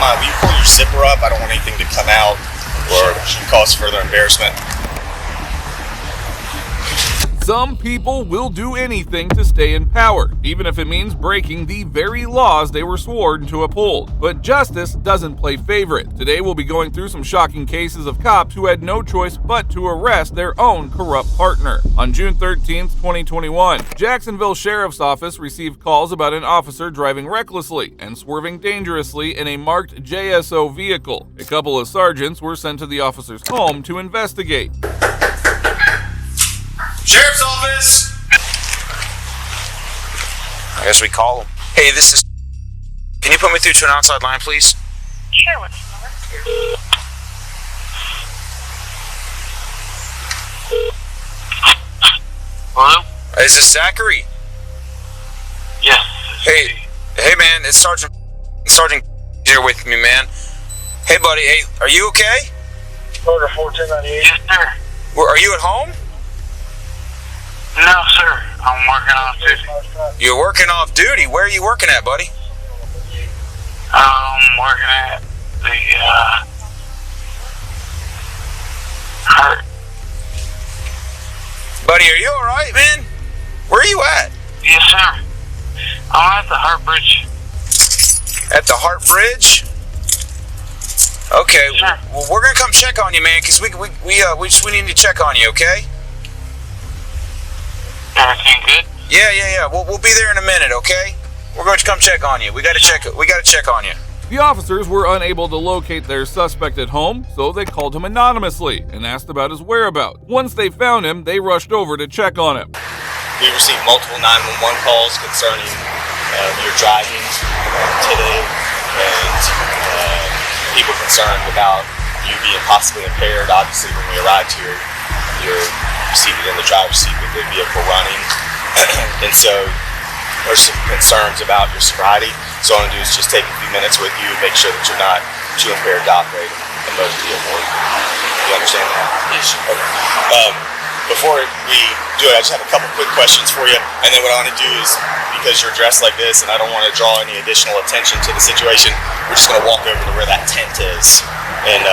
mind, will you pull your zipper up? I don't want anything to come out or cause further embarrassment. Some people will do anything to stay in power, even if it means breaking the very laws they were sworn to uphold. But justice doesn't play favorite. Today we'll be going through some shocking cases of cops who had no choice but to arrest their own corrupt partner. On June 13th, 2021, Jacksonville Sheriff's Office received calls about an officer driving recklessly and swerving dangerously in a marked JSO vehicle. A couple of sergeants were sent to the officer's home to investigate. Sheriff's Office! I guess we call him. Hey, this is... Can you put me through to an outside line, please? Sure, what's the number? Hello? Is this Zachary? Yes. Hey man, it's Sergeant here with me, man. Hey buddy, hey, are you okay? Order 1498. Yes, sir. Are you at home? No, sir. I'm working off duty. You're working off duty? Where are you working at, buddy? I'm working at the, Hart. Buddy, are you alright, man? Where are you at? Yes, sir. I'm at the Hart Bridge. At the Hart Bridge? Okay, Sure. well, we're gonna come check on you, man, because we need to check on you, okay? Everything good? Yeah. We'll be there in a minute, okay? We're going to come check on you. We gotta check on you. The officers were unable to locate their suspect at home, so they called him anonymously and asked about his whereabouts. Once they found him, they rushed over to check on him. We received multiple 911 calls concerning your driving today and people concerned about you being possibly impaired. Obviously, when we arrived here, you're seated in the driver's seat with the vehicle running. And so there's some concerns about your sobriety. So all I'm going to do is just take a few minutes with you, make sure that you're not too impaired to operate a motor vehicle. You understand that? Yes, sir. Okay. Before we do it, I just have a couple quick questions for you. And then what I want to do is, because you're dressed like this and I don't want to draw any additional attention to the situation, we're just going to walk over to where that tent is and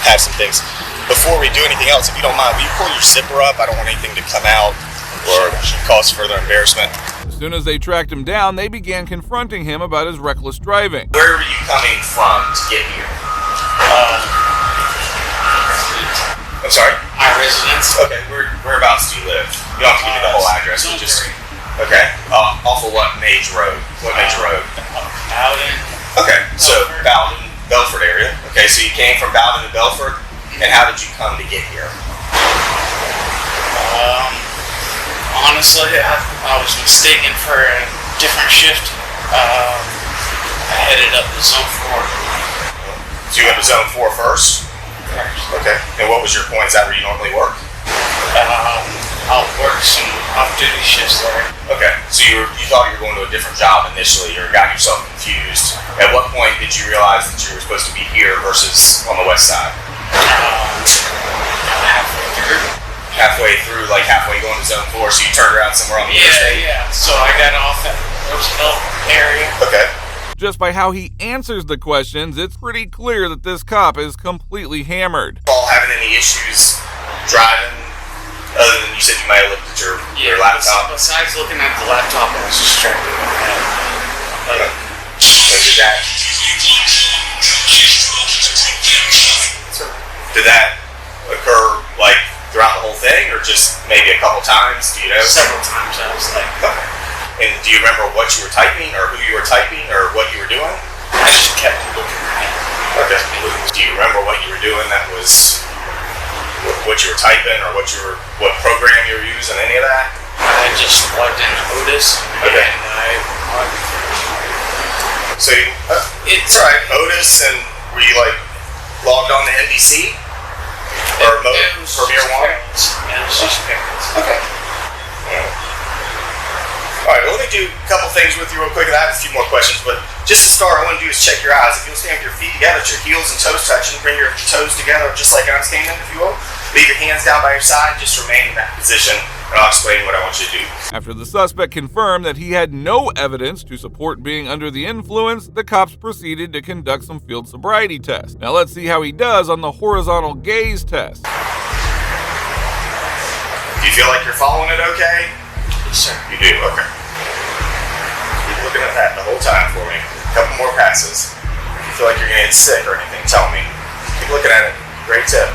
have some things. Before we do anything else, if you don't mind, will you pull your zipper up? I don't want anything to come out or cause further embarrassment. As soon as they tracked him down, they began confronting him about his reckless driving. Where were you coming from to get here? I'm sorry? My residence. Okay, whereabouts do you live? You don't have to give me the whole address. You just... Okay. Off of what major road? What major road? Bowden. Okay, so Bowden, Belford area. Okay, so you came from Bowden to Belford, and how did you come to get here? Honestly, I was mistaken for a different shift. I headed up to Zone 4. So you went to Zone 4 first? Okay. And what was your point? Is that where you normally work? I'll work some off-duty shifts there. Okay. So you thought you were going to a different job initially, or got yourself confused. At what point did you realize that you were supposed to be here versus on the west side? Halfway through, like halfway going to Zone 4, so you turned around somewhere on the interstate? Yeah. So I got off at Roosevelt area. Okay. Just by how he answers the questions, it's pretty clear that this cop is completely hammered. Paul, having any issues driving, other than you said you might have looked at your laptop? Besides looking at the laptop, I was distracted with that. Okay. So did that occur, like, throughout the whole thing, or just maybe a couple times? Do you know? Several times I was like, Okay. And do you remember what you were typing, or who you were typing, or what you were doing? I just kept looking at it. Okay. Do you remember what you were doing that was what you were typing, or what program you were using, any of that? I just plugged in Otis, Okay. and I So it's all right, Otis, and were you like logged on to NBC? Or Premier One? Yeah, it was just parents. Okay. Alright, well, let me do a couple things with you real quick, and I have a few more questions, but just to start, all I want to do is check your eyes. If you'll stand with your feet together, at your heels and toes touching, bring your toes together just like I'm standing, if you will. Leave your hands down by your side, just remain in that position. and I'll explain what I want you to do. After the suspect confirmed that he had no evidence to support being under the influence, the cops proceeded to conduct some field sobriety tests. Now let's see how he does on the horizontal gaze test. Do you feel like you're following it okay? Yes, sir. You do? Okay. Keep looking at that the whole time for me. A couple more passes. If you feel like you're going to get sick or anything, tell me. Keep looking at it. Great tip.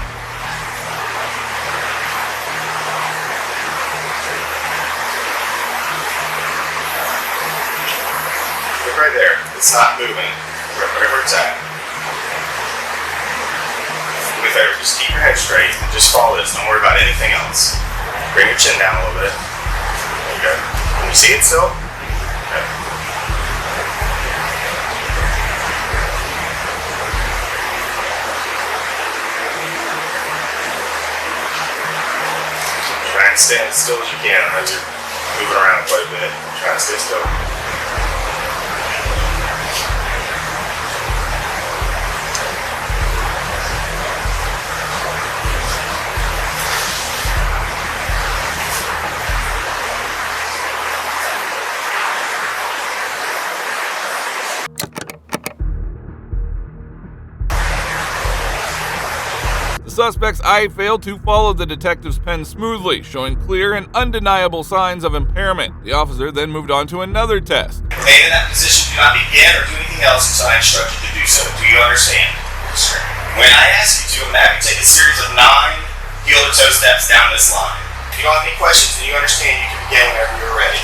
Look right there. It's not moving. Wherever it's at. Do me a favor. Just keep your head straight and just follow this. Don't worry about anything else. Bring your chin down a little bit. There you go. Can you see it still? Okay. Try and stay as still as you can. I know you're moving around quite a bit. Try and stay still. The suspect's eye failed to follow the detective's pen smoothly, showing clear and undeniable signs of impairment. The officer then moved on to another test. Remain in that position. Do not begin or do anything else until I instruct you to do so. Do you understand? Yes, sir. When I ask you to, I'm going to have you take a series of 9 heel-to-toe steps down this line. If you don't have any questions and you understand, you can begin whenever you're ready.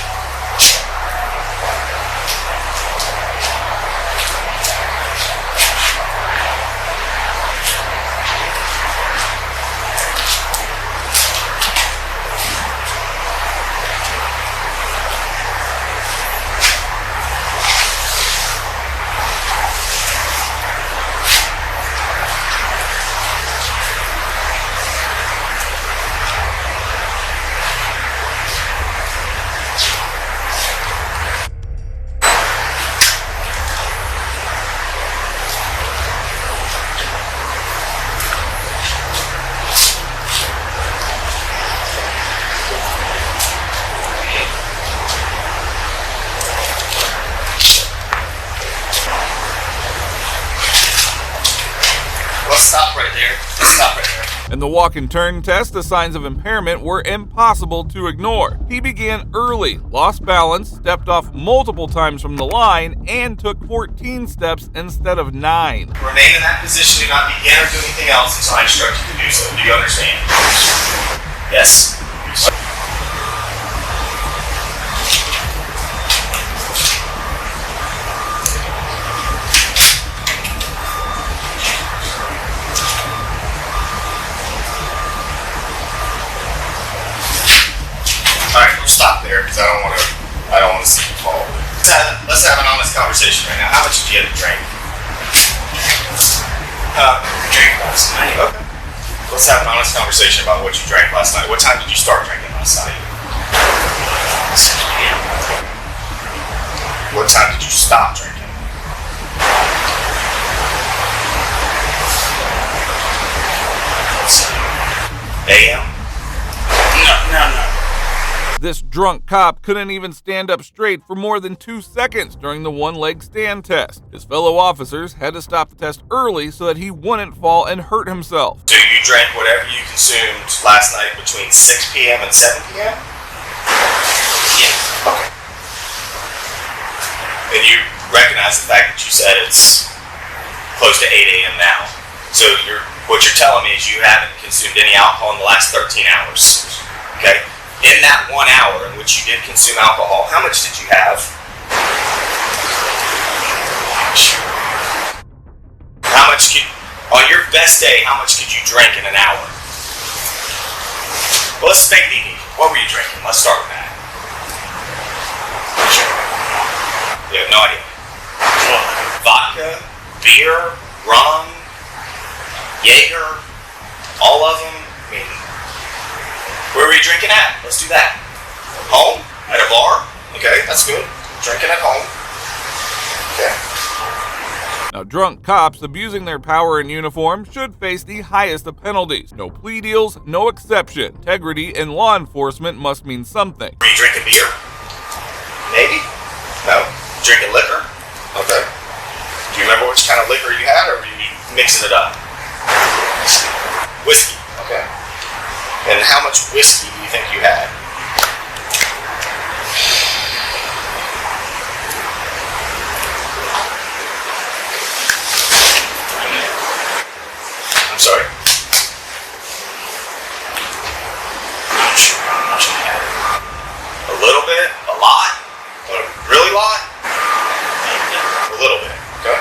Stop right there. Stop right there. In the walk and turn test, the signs of impairment were impossible to ignore. He began early, lost balance, stepped off multiple times from the line, and took 14 steps instead of 9. Remain in that position. Do not begin or do anything else until I instruct you to do so. Do you understand? Yes. Alright, we'll stop there because I don't want to see you fall. Let's have an honest conversation right now. How much did you have to drink? Drank last night. Okay. Let's have an honest conversation about what you drank last night. What time did you start drinking last night? 6 p.m. What time did you stop drinking? AM? No. This drunk cop couldn't even stand up straight for more than 2 seconds during the one-leg stand test. His fellow officers had to stop the test early so that he wouldn't fall and hurt himself. So you drank whatever you consumed last night between 6 p.m. and 7 p.m.? Yeah. Okay. And you recognize the fact that you said it's close to 8 a.m. now. So what you're telling me is you haven't consumed any alcohol in the last 13 hours. Okay? In that 1 hour in which you did consume alcohol, how much did you have? How much on your best day, how much could you drink in an hour? Well, let's make it easy. What were you drinking? Let's start with that. You have no idea. Vodka, beer, rum, Jaeger, all of them. I mean, where were you drinking at? Let's do that. Home? At a bar? Okay, that's good. Drinking at home. Okay. Now, drunk cops abusing their power in uniform should face the highest of penalties. No plea deals, no exception. Integrity in law enforcement must mean something. Were you drinking beer? Maybe? No. Drinking liquor? Okay. Do you remember which kind of liquor you had, or were you mixing it up? Whiskey. Okay. And how much whiskey do you think you had? I'm sorry? Not sure how much I had. A little bit? A lot? A really lot? A little bit. Okay.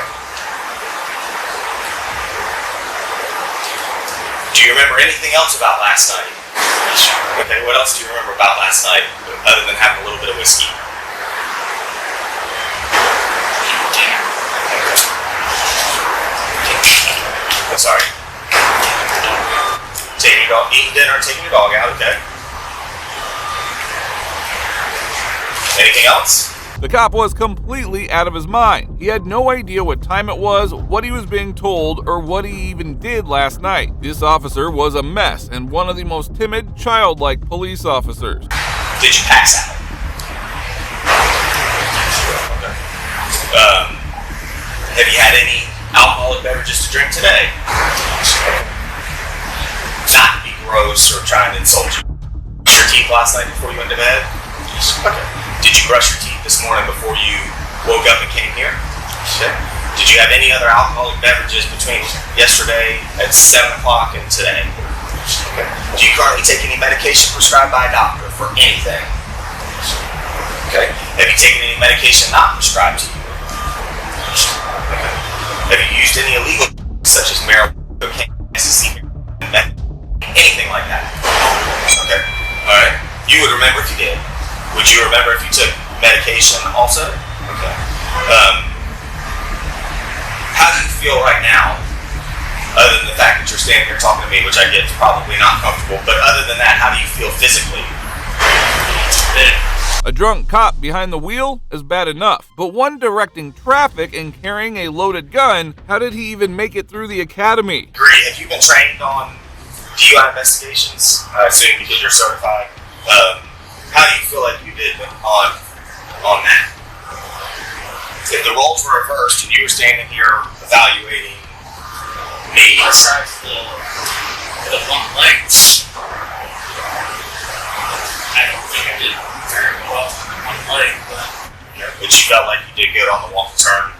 Do you remember anything else about last night? Yes, sir. Okay, what else do you remember about last night other than having a little bit of whiskey? Dinner. I'm sorry. Taking your dog, eating dinner, taking your dog out, okay. Anything else? The cop was completely out of his mind. He had no idea what time it was, what he was being told, or what he even did last night. This officer was a mess and one of the most timid, childlike police officers. Did you pass out? Okay. Have you had any alcoholic beverages to drink today? Not to be gross or trying to insult you. Brush your teeth last night before you went to bed? Okay. Did you brush your teeth this morning before you woke up and came here? Okay. Did you have any other alcoholic beverages between yesterday at 7 o'clock and today? Okay. Do you currently take any medication prescribed by a doctor for anything? Okay. Have you taken any medication not prescribed to you? Okay. Have you used any illegal such as marijuana, cocaine, ecstasy, anything like that? Okay. All right. You would remember if you did. Would you remember if you took medication also? Okay. How do you feel right now? Other than the fact that you're standing here talking to me, which I get is probably not comfortable, but other than that, how do you feel physically? A drunk cop behind the wheel is bad enough, but one directing traffic and carrying a loaded gun, how did he even make it through the academy? Agree. Have you been trained on DUI investigations? I assume because you're certified. How do you feel like you did on that? If the roles were reversed and you were standing here evaluating me, Besides the one legs, I don't think I did very well on one leg, but you felt like you did good on the walk and turn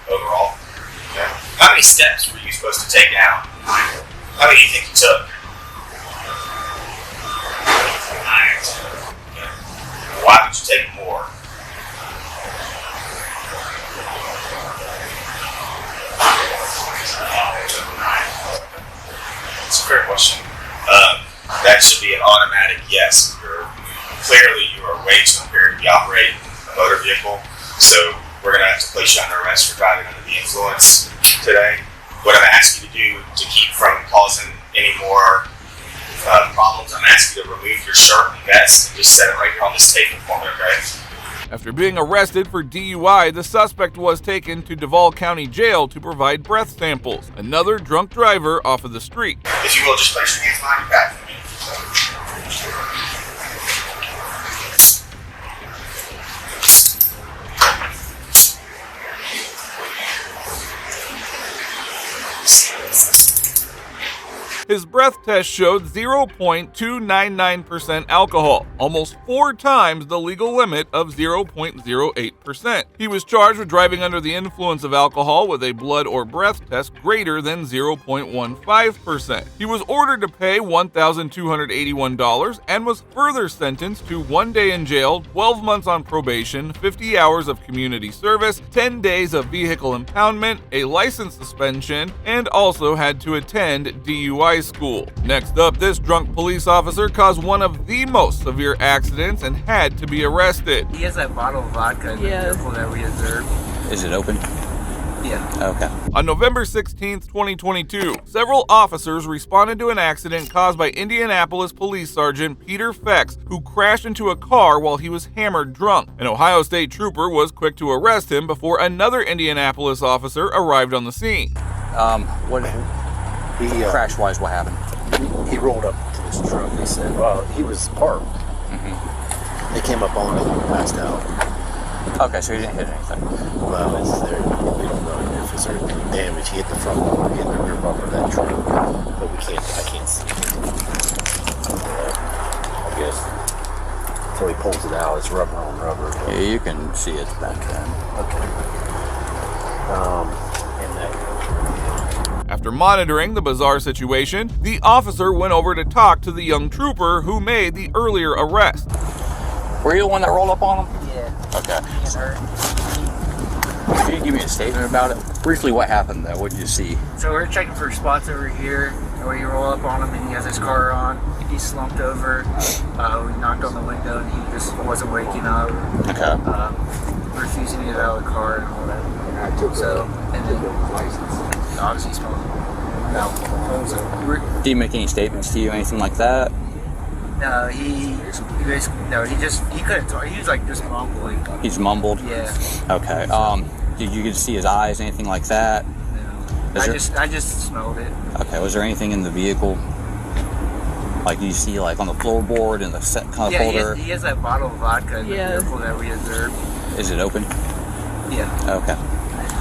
overall. Okay. How many steps were you supposed to take down? How many do you think you took? Why would you take more? It's a fair question. That should be an automatic yes. Clearly, you are way too impaired to be operating a motor vehicle, so we're going to have to place you under arrest for driving under the influence today. What I'm asking you to do to keep from causing any more problems, I'm asking you to remove your shirt and vest and just set it right here on this table for me, okay? After being arrested for DUI, the suspect was taken to Duval County Jail to provide breath samples. Another drunk driver off of the street. If you will, just place your hands behind your back for me. His breath test showed 0.299% alcohol, almost 4 times the legal limit of 0.08%. He was charged with driving under the influence of alcohol with a blood or breath test greater than 0.15%. He was ordered to pay $1,281 and was further sentenced to 1 day in jail, 12 months on probation, 50 hours of community service, 10 days of vehicle impoundment, a license suspension, and also had to attend DUI school. Next up, this drunk police officer caused one of the most severe accidents and had to be arrested. He has that bottle of vodka in the vehicle that we observed. Is it open? Yeah. Okay. On November 16th, 2022, several officers responded to an accident caused by Indianapolis Police Sergeant Peter Fex, who crashed into a car while he was hammered drunk. An Ohio State trooper was quick to arrest him before another Indianapolis officer arrived on the scene. What crash-wise, what happened? He rolled up to this truck. They said, he was parked. They came up on him and passed out. Okay, so he didn't hit anything. Well, we don't know if it's damage. He hit the front bumper, he hit the rear bumper of that truck, but I can't see it. I guess until he pulls it out, it's rubber on rubber. But, Yeah, you can see it's back then. okay. And that. After monitoring the bizarre situation, the officer went over to talk to the young trooper who made the earlier arrest. Were you the one that rolled up on him? Yeah. Okay. He's hurt. Can you give me a statement about it? Briefly, what happened though? What did you see? So we're checking for spots over here, where you roll up on him and he has his car on. He slumped over. We knocked on the window and he just wasn't waking up. Okay. Refusing to get out of the car and all that. So, and then obviously he smelled alcohol. So Did he make any statements to you, anything like that? no, he basically, no, he couldn't talk. He was like just mumbling. He's mumbled. Yeah. Okay. Did you get to see his eyes, anything like that? No. Is there- I just smelled it. Okay. Was there anything in the vehicle? Like you see, like on the floorboard and the set kind of Yeah, folder? he has that bottle of vodka in the vehicle that we observed. Is it open? Yeah. Okay.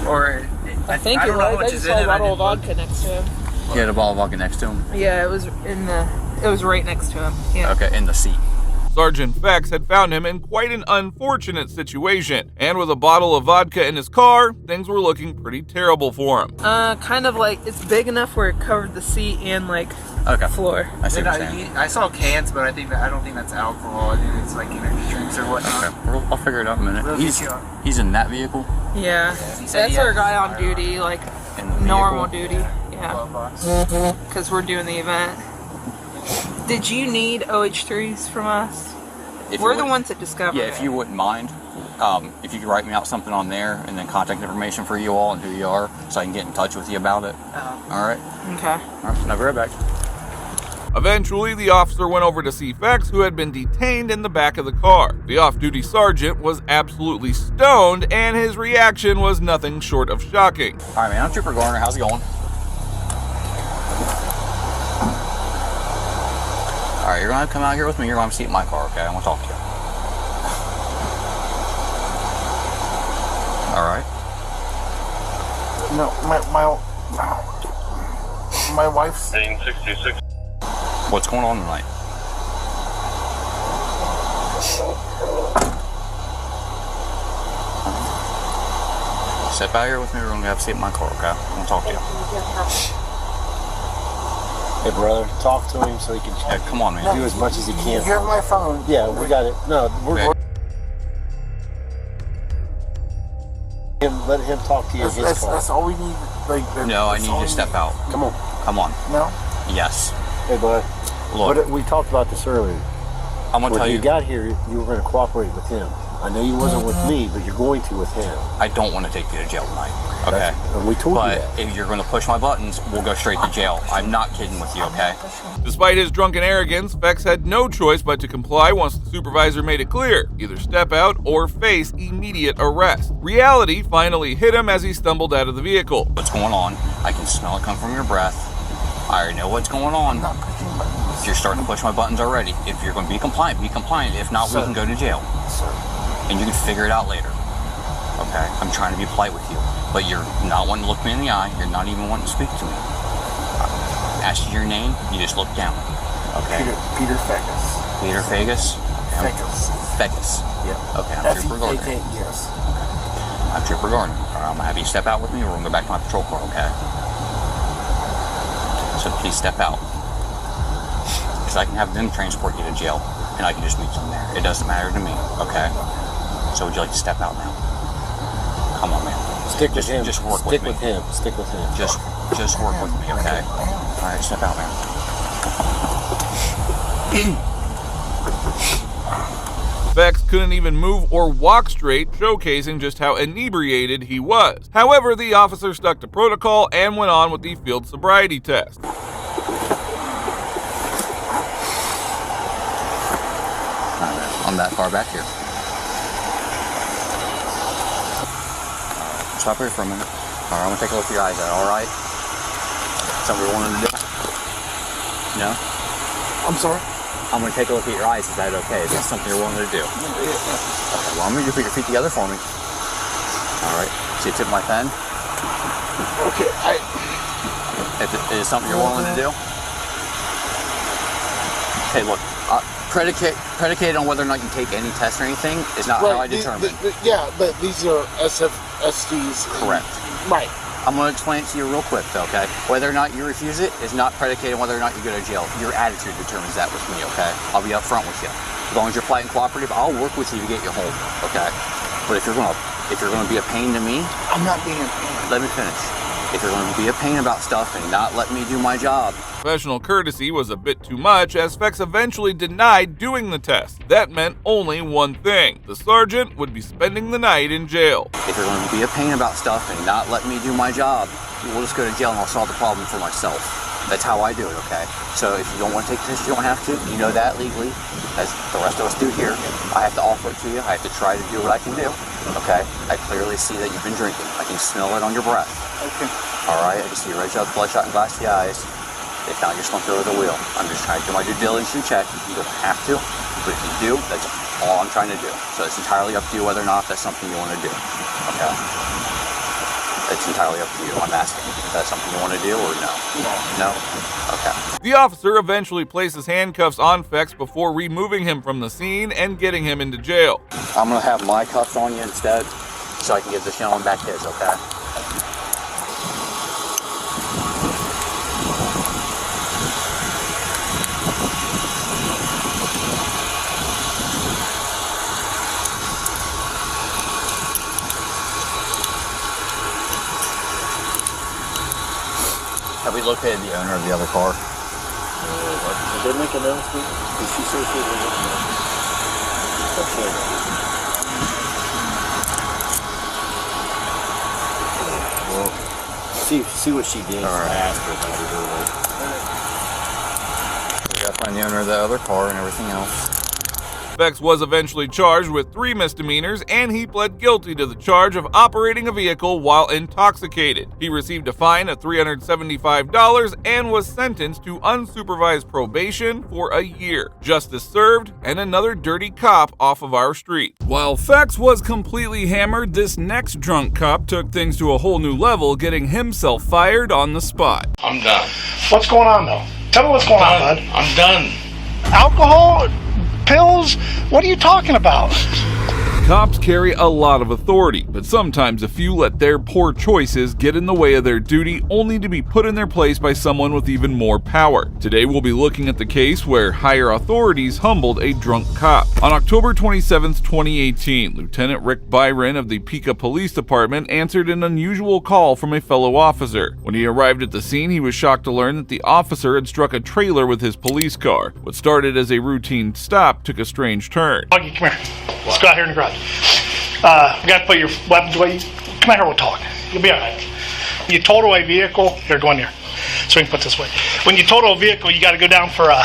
Or I think I it don't know how was. much I is just in saw it. a bottle of I didn't vodka next to him. You had a bottle of vodka next to him? Yeah, it was it was right next to him. Yeah. Okay, in the seat. Sergeant Fex had found him in quite an unfortunate situation, and with a bottle of vodka in his car, things were looking pretty terrible for him. Kind of like it's big enough where it covered the seat and like Okay. floor. I see Then what you're saying. I saw cans, but I don't think that's alcohol. I think it's like energy drinks or whatnot. Okay. I'll figure it out in a minute. We'll get you on. He's in that vehicle? Yeah. He said That's he our had guy a on fire duty, like In the vehicle? normal duty. Yeah. glove box. Because we're doing the event. Did you need OH3s from us? If We're you the would- ones that discovered Yeah, it. if you wouldn't mind, if you could write me out something on there and then contact information for you all and who you are so I can get in touch with you about it. All right? Okay. All right, I'll be right back. Eventually, the officer went over to see Fex, who had been detained in the back of the car. The off-duty sergeant was absolutely stoned, and his reaction was nothing short of shocking. All right, man, I'm Trooper Garner. How's it going? All right, you're going to come out here with me. You're going to see my car, okay? I want to talk to you. All right. No, my wife's. What's going on tonight? Step out here with me. We're going to have a seat in my car, okay? I want to talk to you. Hey, brother, talk to him so he can Yeah, come on, man. do as much as he can. You have my phone. Yeah, we got it. No, Okay. let him talk to you in his car. That's all we need. No, I need you to step out. Come on. Come on. No? Yes. Hey, bud. Look, We talked about this earlier. I'm going to When tell you you, got here, you were going to cooperate with him. I know you wasn't with me, but you're going to with him. I don't want to take you to jail tonight, okay? That's- and we told you But that. if you're going to push my buttons, we'll go straight to jail. I'm not kidding with you, okay? Despite his drunken arrogance, Fex had no choice but to comply once the supervisor made it clear: either step out or face immediate arrest. Reality finally hit him as he stumbled out of the vehicle. What's going on? I can smell it come from your breath. I already know what's going on. You're starting to push my buttons already. If you're going to be compliant, be compliant. If not, we can go to jail. And you can figure it out later. Okay? I'm trying to be polite with you. But you're not wanting to look me in the eye. You're not even wanting to speak to me. Ask you your name, you just look down. Okay? Peter Fegus. Peter Fegus? Fegus. Fegus. Yeah. Okay, I'm Trooper Gardner. Yes. I'm Trooper Gardner. All right, I'm going to have you step out with me, or we're going to go back to my patrol car, okay? So please step out. Because I can have them transport you to jail, and I can just meet them there. It doesn't matter to me, okay? So would you like to step out now? Come on, man. Stick with him. Just work Stick with me. him. Stick with him. Just work with me, okay? All right, step out, man. Bex couldn't even move or walk straight, showcasing just how inebriated he was. However, the officer stuck to protocol and went on with the field sobriety test. I'm that far back here. Stop here for a minute. Alright, I'm gonna take a look at your eyes. Is that alright? Something you're wanting to do? No? I'm sorry? I'm gonna take a look at your eyes. Is that okay? Is that something you're willing to do? Okay, well, I'm gonna put your feet together for me. Alright. See the tip of my pen? Okay, Is it something you're willing to do? Okay, look. Predicated on whether or not you take any test or anything is not how I determine. Yeah, but these are SFSDs. Correct. Right. I'm going to explain it to you real quick, though, okay? Whether or not you refuse it is not predicated on whether or not you go to jail. Your attitude determines that with me, okay? I'll be upfront with you. As long as you're polite and cooperative, I'll work with you to get you home, okay? But if you're gonna be a pain to me, I'm not being a pain. Let me finish. If you're going to be a pain about stuff and not let me do my job. Professional courtesy was a bit too much, as Fex eventually denied doing the test. That meant only one thing: the sergeant would be spending the night in jail. If you're going to be a pain about stuff and not let me do my job, we'll just go to jail and I'll solve the problem for myself. That's how I do it, okay? So if you don't want to take the test, you don't have to. You know that legally, as the rest of us do here. I have to offer it to you. I have to try to do what I can do, okay? I clearly see that you've been drinking. I can smell it on your breath. Okay. All right, I can see your red shot, bloodshot, and glassy eyes. If not, you're slumped over the wheel. I'm just trying to do my due diligence and check. You don't have to, but if you do, that's all I'm trying to do. So it's entirely up to you whether or not that's something you want to do, okay? It's entirely up to you. I'm asking. Is that something you want to do or no? No? Okay. The officer eventually places handcuffs on Fex before removing him from the scene and getting him into jail. I'm going to have my cuffs on you instead so I can give this gentleman back his, okay? Have we located the owner of the other car? Did they make an announcement? Did she say she was making an announcement? Well, see what she did. All right. I asked her about it. We gotta find the owner of the other car and everything else. Fex was eventually charged with 3 misdemeanors, and he pled guilty to the charge of operating a vehicle while intoxicated. He received a fine of $375 and was sentenced to unsupervised probation for a year. Justice served, and another dirty cop off of our street. While Fex was completely hammered, this next drunk cop took things to a whole new level, getting himself fired on the spot. I'm done. What's going on, though? Tell me what's going on, bud. I'm done. Alcohol? Pills? What are you talking about? Cops carry a lot of authority, but sometimes a few let their poor choices get in the way of their duty, only to be put in their place by someone with even more power. Today we'll be looking at the case where higher authorities humbled a drunk cop. On October 27, 2018, Lieutenant Rick Byron of the Piqua Police Department answered an unusual call from a fellow officer. When he arrived at the scene, he was shocked to learn that the officer had struck a trailer with his police car. What started as a routine stop took a strange turn. Augie, come here. Let's go out here in the garage. We got to put your weapons away. Come out here, we'll talk. You'll be all right. You total a vehicle. Here, go in here. So we can put this away. When you total a vehicle, you got to go down for a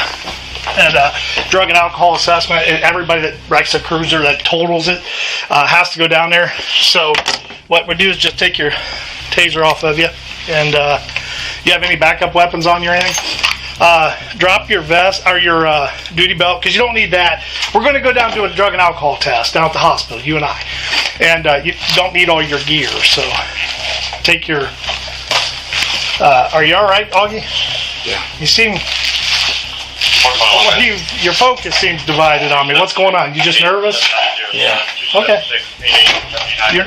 drug and alcohol assessment. Everybody that wrecks a cruiser that totals it has to go down there. So what we do is just take your taser off of you. And you have any backup weapons on you or anything? Drop your vest or your duty belt, because you don't need that. We're going to go down and do a drug and alcohol test down at the hospital, you and I. And you don't need all your gear, so take your... are you all right, Augie? Yeah. You seem... your focus seems divided on me. What's going on? You just nervous? Yeah. Okay.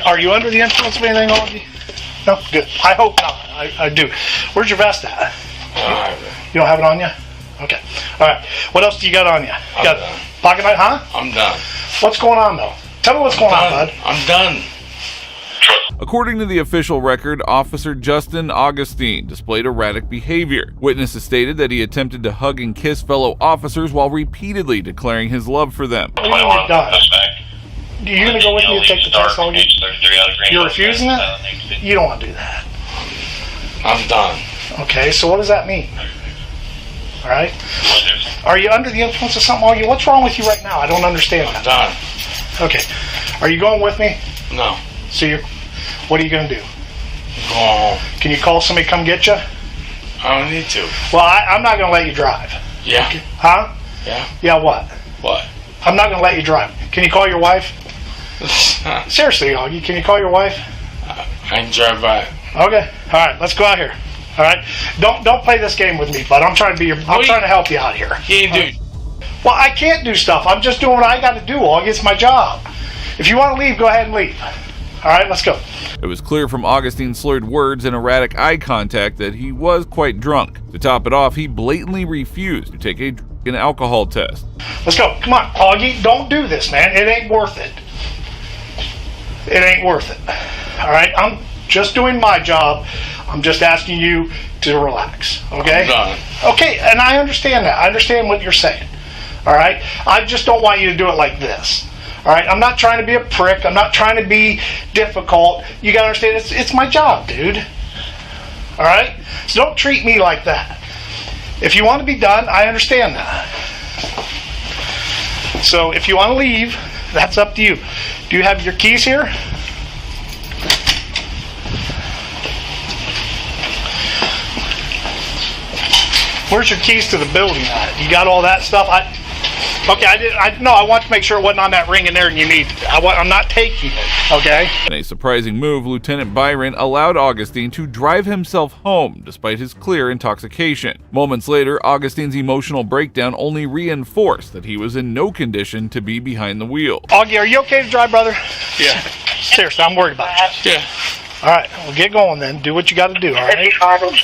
Are you under the influence of anything, Augie? No? Good. I hope not. I do. Where's your vest at? You don't have it on you? Okay. All right. What else do you got on you? You got done. Pocket knife, huh? I'm done. What's going on, though? Tell me what's going on, bud. I'm done. According to the official record, Officer Justin Augustine displayed erratic behavior. Witnesses stated that he attempted to hug and kiss fellow officers while repeatedly declaring his love for them. When you're done, you're going to go with me to take the test, Augie? You're refusing it? You don't want to do that. I'm done. Okay, so what does that mean? All right? Are you under the influence of something, Augie? What's wrong with you right now? I don't understand that. Done. Okay. Are you going with me? No. So what are you going to do? Go home. Can you call somebody to come get you? I don't need to. Well, I'm not going to let you drive. Yeah. Huh? Yeah. Yeah, what? What? I'm not going to let you drive. Can you call your wife? Seriously, Augie, can you call your wife? I can drive by. Okay. All right, let's go out here. All right. Don't play this game with me, bud. I'm trying to help you out here. You ain't do. Well, I can't do stuff. I'm just doing what I got to do, Augie. It's my job. If you want to leave, go ahead and leave. All right, let's go. It was clear from Augustine's slurred words and erratic eye contact that he was quite drunk. To top it off, he blatantly refused to take an alcohol test. Let's go. Come on, Augie. Don't do this, man. It ain't worth it. It ain't worth it. All right? I'm just doing my job. I'm just asking you to relax, okay? I'm done. Okay, and I understand that. I understand what you're saying. All right? I just don't want you to do it like this. All right? I'm not trying to be a prick. I'm not trying to be difficult. You got to understand, it's my job, dude. All right? So don't treat me like that. If you want to be done, I understand that. So if you want to leave, that's up to you. Do you have your keys here? Where's your keys to the building at? You got all that stuff? I want to make sure it wasn't on that ring in there and you need it. I'm not taking it, okay? In a surprising move, Lieutenant Byron allowed Augustine to drive himself home despite his clear intoxication. Moments later, Augustine's emotional breakdown only reinforced that he was in no condition to be behind the wheel. Augie, are you okay to drive, brother? Yeah. Seriously, I'm worried about you. Yeah. All right, well, get going then. Do what you got to do, all right? Augie,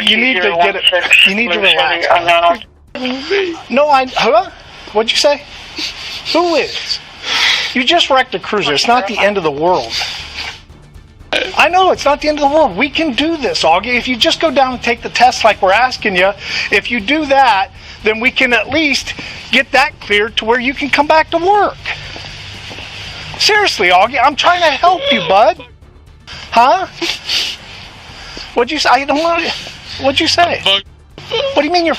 you need to relax. No, huh? What'd you say? Who is? You just wrecked a cruiser. It's not the end of the world. I know, it's not the end of the world. We can do this, Augie. If you just go down and take the test like we're asking you, if you do that, then we can at least get that cleared to where you can come back to work. Seriously, Augie, I'm trying to help you, bud. Huh? What'd you say? I don't want to... What'd you say? What do you mean you're...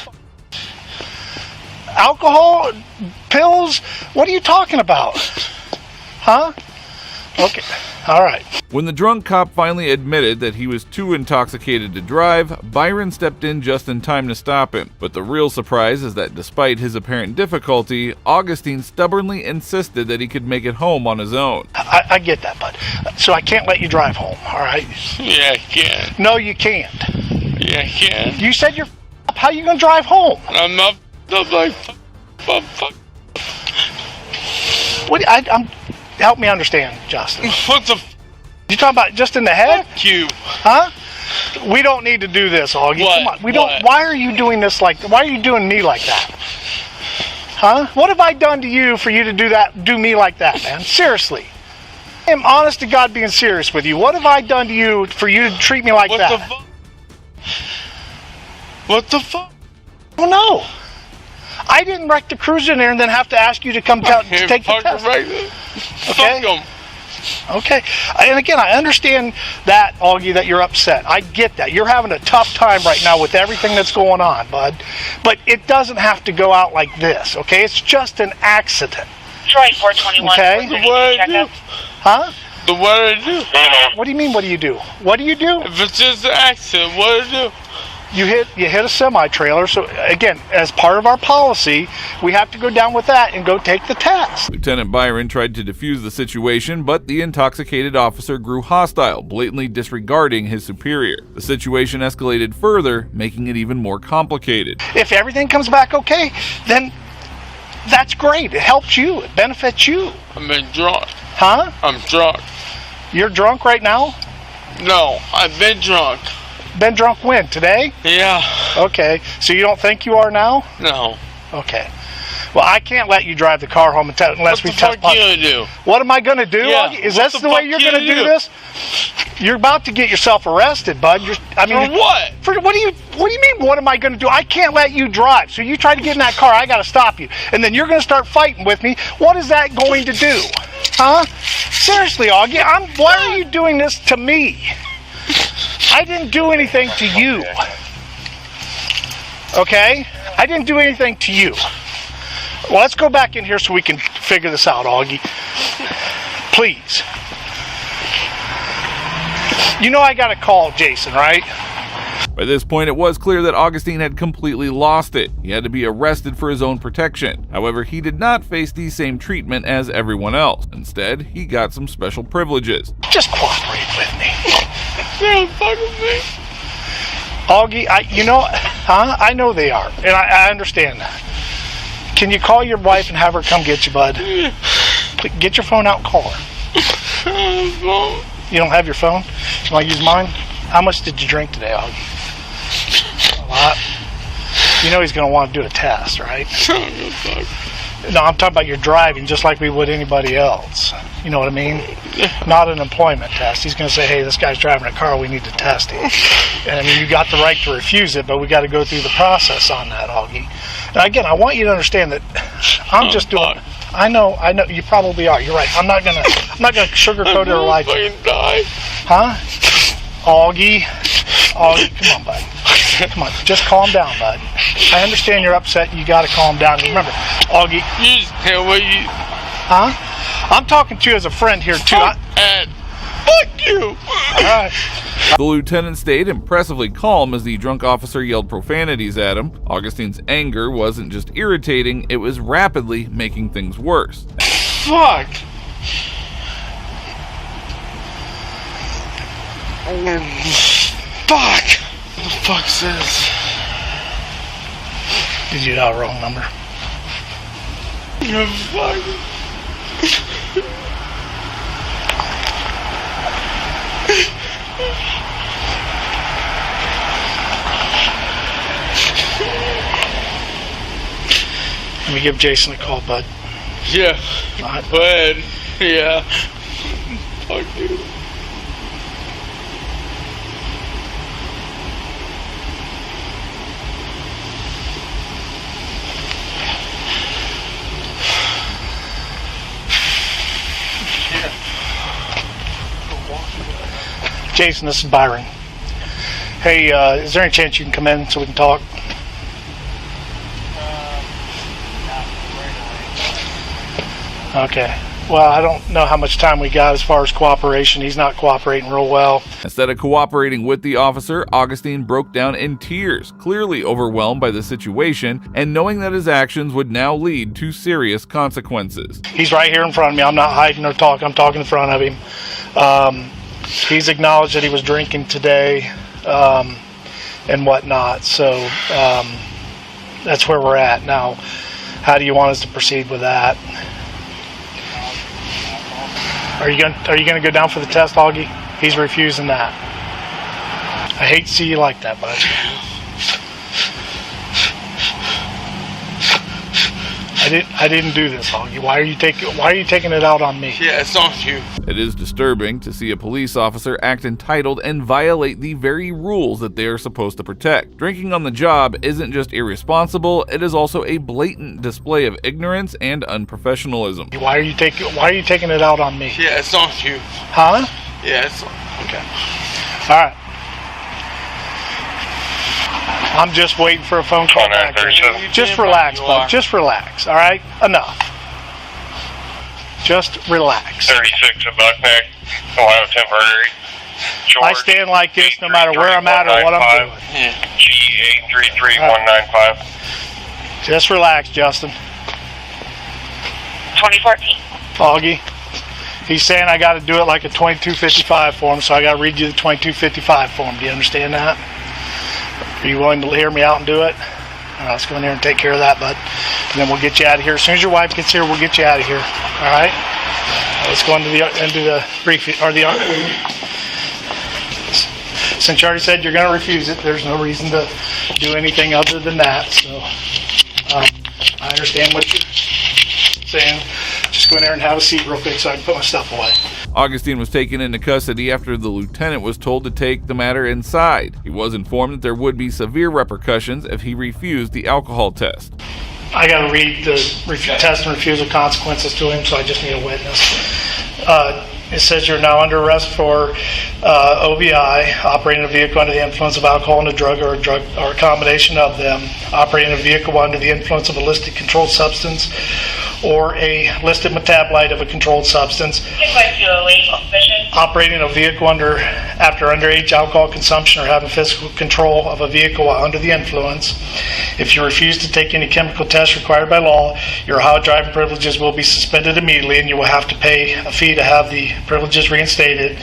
Alcohol? Pills? What are you talking about? Huh? Okay. All right. When the drunk cop finally admitted that he was too intoxicated to drive, Byron stepped in just in time to stop him. But the real surprise is that despite his apparent difficulty, Augustine stubbornly insisted that he could make it home on his own. I get that, bud. So I can't let you drive home, all right? Yeah, I can. No, you can't. Yeah, I can. You said you're up. How are you going to drive home? I'm up like... What? Help me understand, Justin. What the... You talking about just in the head? Fuck you. Huh? We don't need to do this, Augie. What? Come on. We don't. Why are you doing this why are you doing me like that? Huh? What have I done to you for you to do me like that, man? Seriously. I am honest to God being serious with you. What have I done to you for you to treat me like that? What the fuck? Well, no. I didn't wreck the cruiser in there and then have to ask you to come to take the test. Okay? Okay. And again, I understand that, Augie, that you're upset. I get that. You're having a tough time right now with everything that's going on, bud. But it doesn't have to go out like this, okay? It's just an accident. Detroit 421. Okay? What I do? Huh? What I do? What do you mean, what do you do? What do you do? If it's just an accident, what I do? You hit a semi-trailer, so again, as part of our policy, we have to go down with that and go take the test. Lieutenant Byron tried to defuse the situation, but the intoxicated officer grew hostile, blatantly disregarding his superior. The situation escalated further, making it even more complicated. If everything comes back okay, then that's great. It helps you. It benefits you. I've been drunk. Huh? I'm drunk. You're drunk right now? No, I've been drunk. Been drunk when? Today? Yeah. Okay. So you don't think you are now? No. Okay. Well, I can't let you drive the car home unless we test. What the fuck you gonna do? What am I gonna do? Yeah, Is what this the the way fuck you're you gonna do do? this? You're about to get yourself arrested, bud. For what? What do you mean? What am I gonna do? I can't let you drive. So you try to get in that car, I gotta stop you, and then you're gonna start fighting with me. What is that going to do? Huh? Seriously, Augie, why are you doing this to me? I didn't do anything to you. Okay? I didn't do anything to you. Well, let's go back in here so we can figure this out, Augie. Please. You know I gotta call Jason, right? By this point, it was clear that Augustine had completely lost it. He had to be arrested for his own protection. However, he did not face the same treatment as everyone else. Instead, he got some special privileges. Just cooperate with me. Don't fuck with me. Augie, I know they are, and I understand that. Can you call your wife and have her come get you, bud? Get your phone out and call her. You don't have your phone? You want to use mine? How much did you drink today, Augie? A lot. You know he's going to want to do a test, right? No, I'm talking about your driving, just like we would anybody else. You know what I mean? Not an employment test. He's going to say, hey, this guy's driving a car, we need to test him. And I mean, you got the right to refuse it, but we got to go through the process on that, Augie. And again, I want you to understand that I'm just doing. I know, you probably are. You're right. I'm not gonna sugarcoat it or lie to you. Die. Huh? Augie, come on, bud. Come on, just calm down, bud. I understand you're upset. You got to calm down. And remember, Augie. You just tell what you. Huh? I'm talking to you as a friend here too. Fuck you. All right. The lieutenant stayed impressively calm as the drunk officer yelled profanities at him. Augustine's anger wasn't just irritating, it was rapidly making things worse. Fuck. Fuck. What the fuck's this? Did you dial wrong number? Fuck. Let me give Jason a call, bud. Yeah. Right. Go ahead. Yeah. Fuck you. Jason, this is Byron. Hey, is there any chance you can come in so we can talk? Okay. Well, I don't know how much time we got as far as cooperation. He's not cooperating real well. Instead of cooperating with the officer, Augustine broke down in tears, clearly overwhelmed by the situation and knowing that his actions would now lead to serious consequences. He's right here in front of me. I'm not hiding or talking. I'm talking in front of him. He's acknowledged that he was drinking today and whatnot. So that's where we're at now. How do you want us to proceed with that? Are you gonna go down for the test, Augie? He's refusing that. I hate to see you like that, bud. I didn't do this, Augie. Why are you taking it out on me? Yeah, it's on you. It is disturbing to see a police officer act entitled and violate the very rules that they are supposed to protect. Drinking on the job isn't just irresponsible, it is also a blatant display of ignorance and unprofessionalism. Why are you taking it out on me? Yeah, it's on you. Huh? Yeah, it's on. Okay. All right. I'm just waiting for a phone call back. Just relax, bud. Just relax. All right? Enough. Just relax. 36 of Buckneck, Ohio Temporary. George, I stand like this no matter where I'm at or what I'm doing. G833195. Just relax, Justin. 2014. Augie. He's saying I got to do it like a 2255 form, so I got to read you the 2255 form. Do you understand that? Are you willing to hear me out and do it? All right, let's go in there and take care of that, bud. And then we'll get you out of here. As soon as your wife gets here, we'll get you out of here. All right? Let's go into the briefing or the. Since you already said you're going to refuse it, there's no reason to do anything other than that. So, I understand what you're saying. Just go in there and have a seat real quick so I can put my stuff away. Augustine was taken into custody after the lieutenant was told to take the matter inside. He was informed that there would be severe repercussions if he refused the alcohol test. I got to read the test and refusal consequences to him, so I just need a witness. It says you're now under arrest for OVI, operating a vehicle under the influence of alcohol and a drug or a combination of them, operating a vehicle under the influence of a listed controlled substance or a listed metabolite of a controlled substance, operating a vehicle after underage alcohol consumption or having physical control of a vehicle while under the influence. If you refuse to take any chemical tests required by law, your Ohio driving privileges will be suspended immediately and you will have to pay a fee to have the privileges reinstated.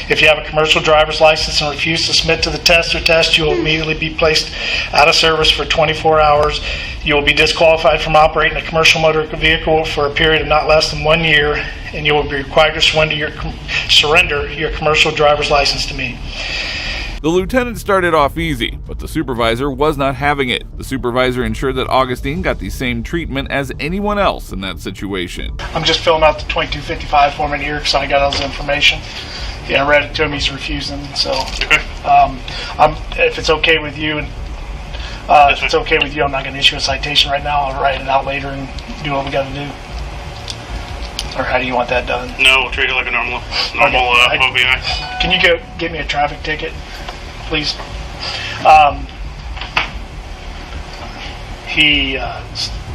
If you have a commercial driver's license and refuse to submit to the test, you will immediately be placed out of service for 24 hours. You will be disqualified from operating a commercial motor vehicle for a period of not less than 1 year, and you will be required to surrender your commercial driver's license to me. The lieutenant started off easy, but the supervisor was not having it. The supervisor ensured that Augustine got the same treatment as anyone else in that situation. I'm just filling out the 2255 form in here because I got all this information. Yeah, I read it to him. He's refusing. So, if it's okay with you, I'm not going to issue a citation right now. I'll write it out later and do what we got to do. Or how do you want that done? No, we'll treat it like a normal OVI. Can you go get me a traffic ticket, please?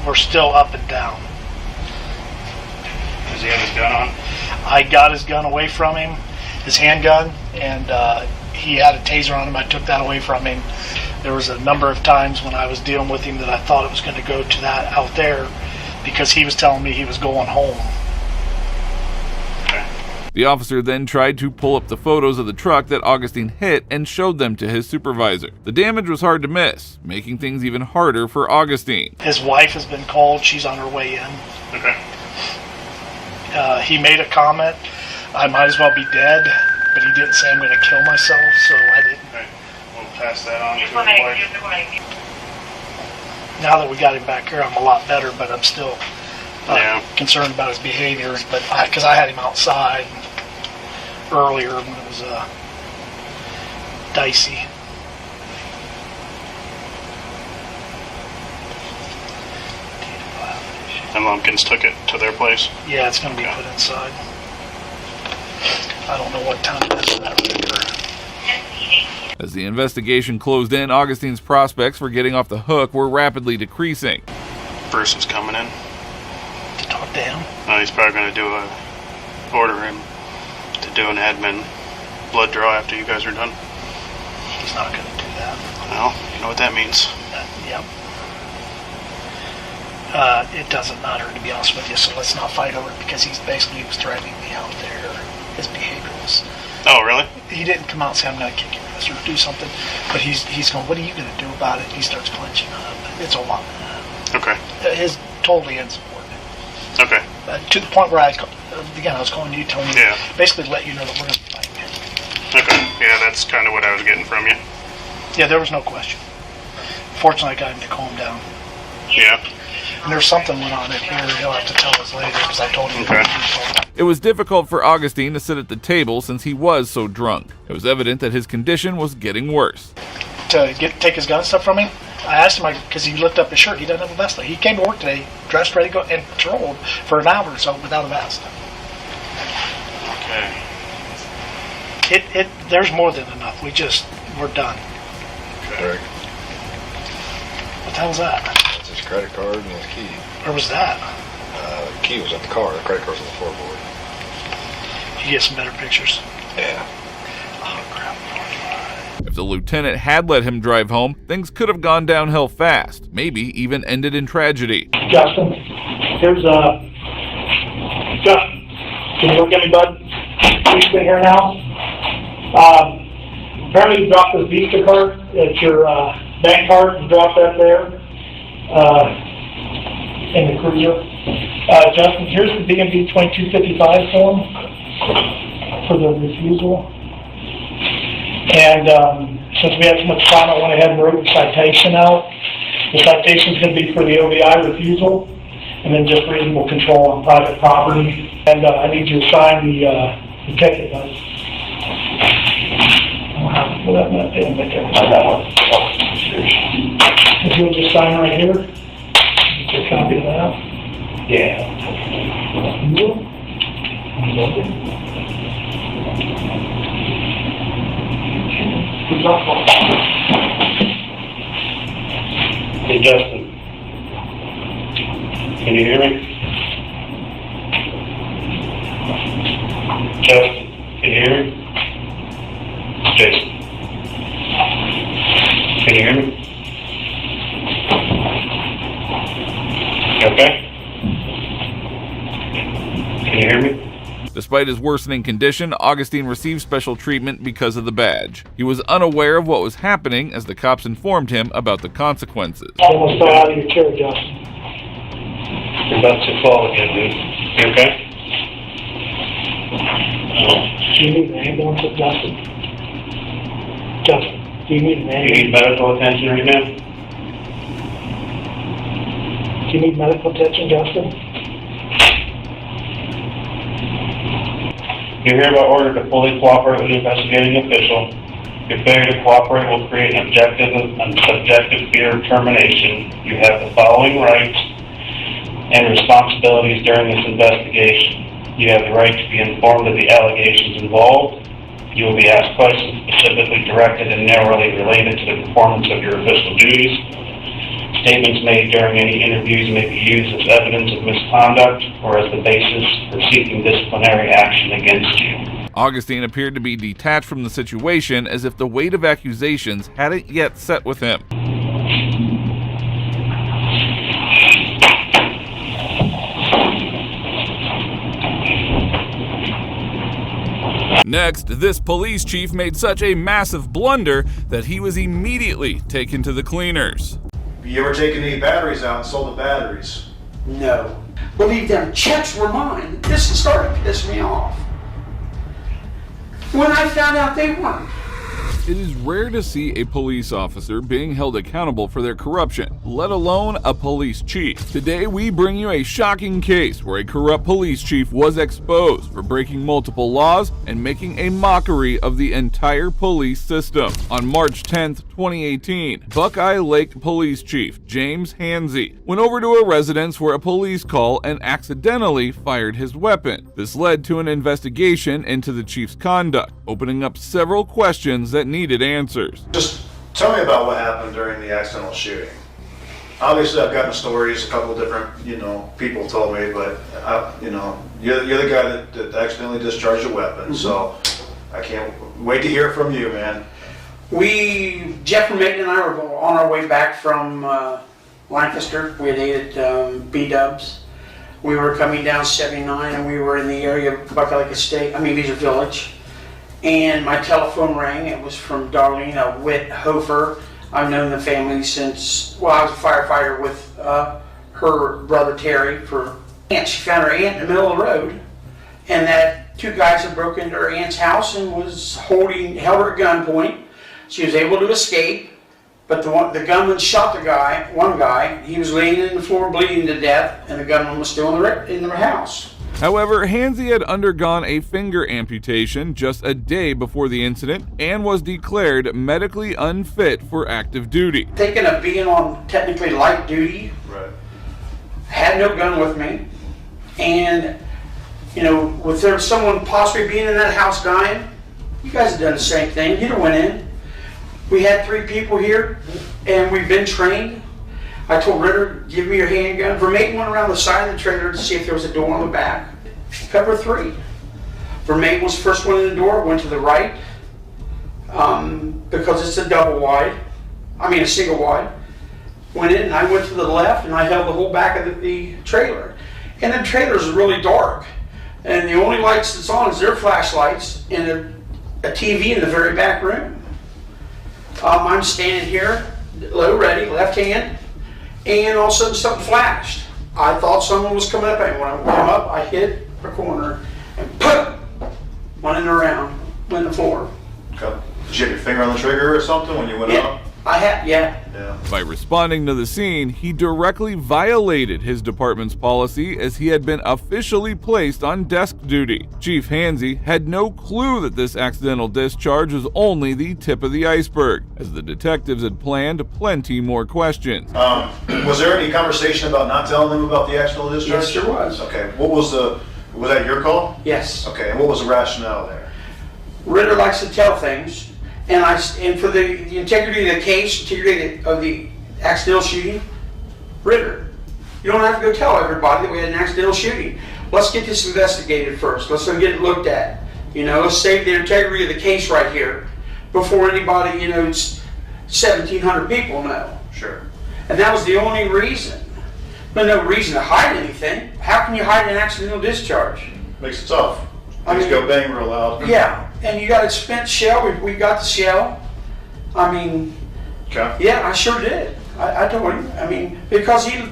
We're still up and down. Does he have his gun on? I got his gun away from him, his handgun, and he had a taser on him. I took that away from him. There was a number of times when I was dealing with him that I thought it was going to go to that out there because he was telling me he was going home. The officer then tried to pull up the photos of the truck that Augustine hit and showed them to his supervisor. The damage was hard to miss, making things even harder for Augustine. His wife has been called. She's on her way in. Okay. He made a comment, I might as well be dead, but he didn't say I'm going to kill myself, so I didn't. Okay. We'll pass that on to his wife. Now that we got him back here, I'm a lot better, but I'm still concerned about his behavior. But because I had him outside earlier, when it was dicey. And Lumpkins took it to their place? Yeah, it's going to be put inside. I don't know what time it is. As the investigation closed in, Augustine's prospects for getting off the hook were rapidly decreasing. Bruce is coming in. To talk to him? He's probably going to order him to do an admin blood draw after you guys are done. He's not going to do that. Well, you know what that means. Yep. It doesn't matter, to be honest with you, so let's not fight over it because he was threatening me out there. His behavior was... Oh, really? He didn't come out and say, I'm going to kick your ass or do something, but he's going, what are you going to do about it? He starts clenching up. It's a lot. Okay. His totally insubordinate. Okay. To the point where I was calling you, telling you, basically let you know that we're going to be fighting. Okay. Yeah, that's kind of what I was getting from you. Yeah, there was no question. Fortunately, I got him to calm down. Yeah. And there's something went on in here. He'll have to tell us later because I told him. Okay. It was difficult for Augustine to sit at the table since he was so drunk. It was evident that his condition was getting worse. To take his gun and stuff from him, I asked him because he lifted up his shirt. He doesn't have a vest on. He came to work today, dressed, ready to go, and patrolled for an hour or so without a vest. Okay. There's more than enough. We're done. Okay. What the hell's that? That's his credit card and his key. Where was that? The key was at the car. The credit card's on the floorboard. You get some better pictures. Yeah. Oh, crap. If the lieutenant had let him drive home, things could have gone downhill fast, maybe even ended in tragedy. Justin, here's Justin, can you look at me, bud? You stay here now. Apparently you dropped the Visa card. It's your bank card. You dropped that there in the cruiser. Justin, here's the DMV 2255 form for the refusal. And since we had so much time, I went ahead and wrote the citation out. The citation's going to be for the OVI refusal, and then just reasonable control on private property. And I need you to sign the ticket. Well, that might be a bit different. If you'll just sign right here, get a copy of that. Yeah. Hey, Justin. Can you hear me? Justin, can you hear me? Jason. Can you hear me? Okay? Can you hear me? Despite his worsening condition, Augustine received special treatment because of the badge. He was unaware of what was happening as the cops informed him about the consequences. Almost fell out of your chair, Justin. You're about to fall again, dude. You okay? Do you need an ambulance, Justin? Justin, do you need an Do you ambulance? need medical attention right now? Do you need medical attention, Justin? You're hereby ordered to fully cooperate with the investigating official. Your failure to cooperate will create an objective and subjective fear of termination. You have the following rights and responsibilities during this investigation. You have the right to be informed of the allegations involved. You will be asked questions specifically directed and narrowly related to the performance of your official duties. Statements made during any interviews may be used as evidence of misconduct or as the basis for seeking disciplinary action against you. Augustine appeared to be detached from the situation as if the weight of accusations hadn't yet set with him. Next, this police chief made such a massive blunder that he was immediately taken to the cleaners. You ever taken any batteries out and sold the batteries? No. Believe them checks were mine. This started to piss me off. When I found out they weren't. It is rare to see a police officer being held accountable for their corruption, let alone a police chief. Today we bring you a shocking case where a corrupt police chief was exposed for breaking multiple laws and making a mockery of the entire police system. On March 10th, 2018, Buckeye Lake Police Chief James Hansey went over to a residence where a police call and accidentally fired his weapon. This led to an investigation into the chief's conduct, opening up several questions that needed answers. Just tell me about what happened during the accidental shooting. Obviously, I've gotten stories, a couple different, people told me, but you're the guy that accidentally discharged a weapon, so I can't wait to hear it from you, man. Jeff Vermaiden and I were on our way back from Lancaster. We had ate at B-Dubs. We were coming down 79 and we were in the area of Buckeye Lake Estate, Beezer Village. And my telephone rang. It was from Darlene Witt-Hofer. I've known the family since, I was a firefighter with her brother Terry for aunt. She found her aunt in the middle of the road, and that two guys had broken into her aunt's house and held her at gunpoint. She was able to escape, but the gunman shot one guy. He was laying in the floor bleeding to death, and the gunman was still in the house. However, Hansey had undergone a finger amputation just a day before the incident and was declared medically unfit for active duty. Thinking of being on technically light duty, right. Had no gun with me, and with there someone possibly being in that house dying, you guys have done the same thing. You'd have went in. We had 3 people here, and we've been trained. I told Ritter, give me your handgun. Vermaiden went around the side of the trailer to see if there was a door on the back. Cover 3. Vermaiden was the first one in the door, went to the right, because it's a single wide. Went in, and I went to the left, and I held the whole back of the trailer. And the trailer is really dark. And the only lights that's on is their flashlights and a TV in the very back room. I'm standing here, low ready, left hand, and all of a sudden something flashed. I thought someone was coming up at me. When I came up, I hit a corner and put went in the round, went in the floor. Okay. Did you have your finger on the trigger or something when you went up? I have, yeah. By responding to the scene, he directly violated his department's policy as he had been officially placed on desk duty. Chief Hansey had no clue that this accidental discharge was only the tip of the iceberg, as the detectives had planned plenty more questions. Was there any conversation about not telling them about the accidental discharge? Yes, there was. Okay, was that your call? Yes. Okay, and what was the rationale there? Ritter likes to tell things, and for the integrity of the case, integrity of the accidental shooting, Ritter, you don't have to go tell everybody that we had an accidental shooting. Let's get this investigated first. Let's get it looked at. Let's save the integrity of the case right here before anybody, 1,700 people know. Sure. And that was the only reason. But no reason to hide anything. How can you hide an accidental discharge? Makes it tough. Things go bang real loud. Yeah, and you got a spent shell. We got the shell. Okay. Yeah, I sure did. I told him. Because he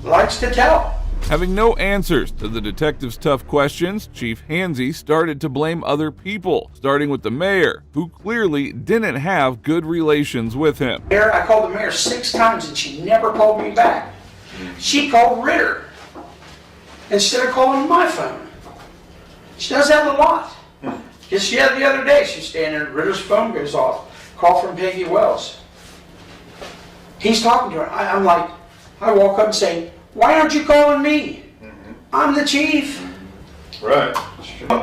likes to tell. Having no answers to the detective's tough questions, Chief Hansey started to blame other people, starting with the mayor, who clearly didn't have good relations with him. I called the mayor 6 times and she never called me back. She called Ritter instead of calling my phone. She does that a lot. Just the other day, she's standing there, Ritter's phone goes off. Call from Peggy Wells. He's talking to her. I walk up and say, why aren't you calling me? I'm the chief. Right.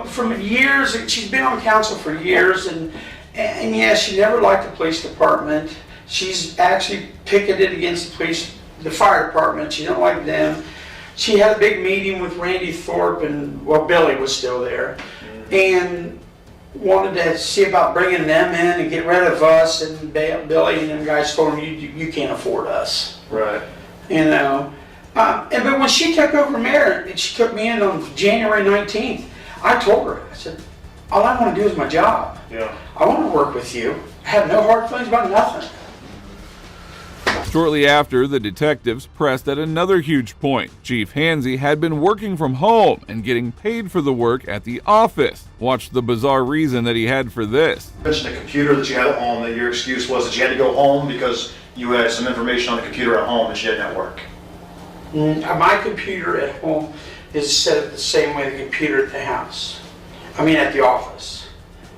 From years, she's been on council for years, and yeah, she never liked the police department. She's actually picketed against the fire department. She don't like them. She had a big meeting with Randy Thorpe and, Billy was still there, and wanted to see about bringing them in and get rid of us, and Billy and them guys told him, you can't afford us. Right. But when she took over mayor, and she took me in on January 19th, I told her, I said, all I want to do is my job. Yeah. I want to work with you. I have no hard feelings about nothing. Shortly after, the detectives pressed at another huge point. Chief Hansey had been working from home and getting paid for the work at the office. Watch the bizarre reason that he had for this. You mentioned a computer that you had at home, that your excuse was that you had to go home because you had some information on the computer at home that you didn't at work. My computer at home is set up the same way the computer at the house. At the office.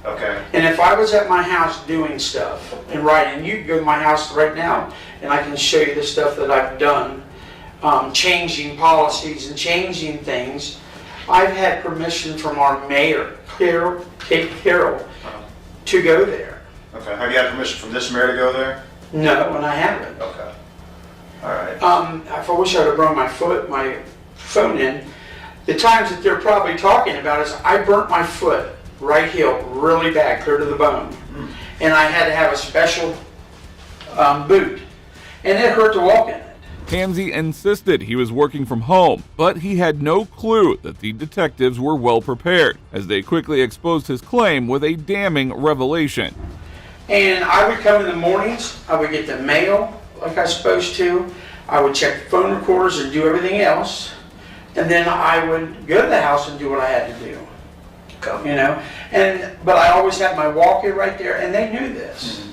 Okay. And if I was at my house doing stuff and writing, you can go to my house right now and I can show you the stuff that I've done, changing policies and changing things. I've had permission from our mayor, Kate Carroll, to go there. Okay. Have you had permission from this mayor to go there? No, and I haven't. Okay. All right. I wish I would have brought my phone in. The times that they're probably talking about is I burnt my foot right heel really bad, clear to the bone. And I had to have a special boot. And it hurt to walk in it. Hansey insisted he was working from home, but he had no clue that the detectives were well prepared, as they quickly exposed his claim with a damning revelation. And I would come in the mornings, I would get the mail like I was supposed to, I would check the phone recorders and do everything else, and then I would go to the house and do what I had to do. But I always had my walkie right there, and they knew this.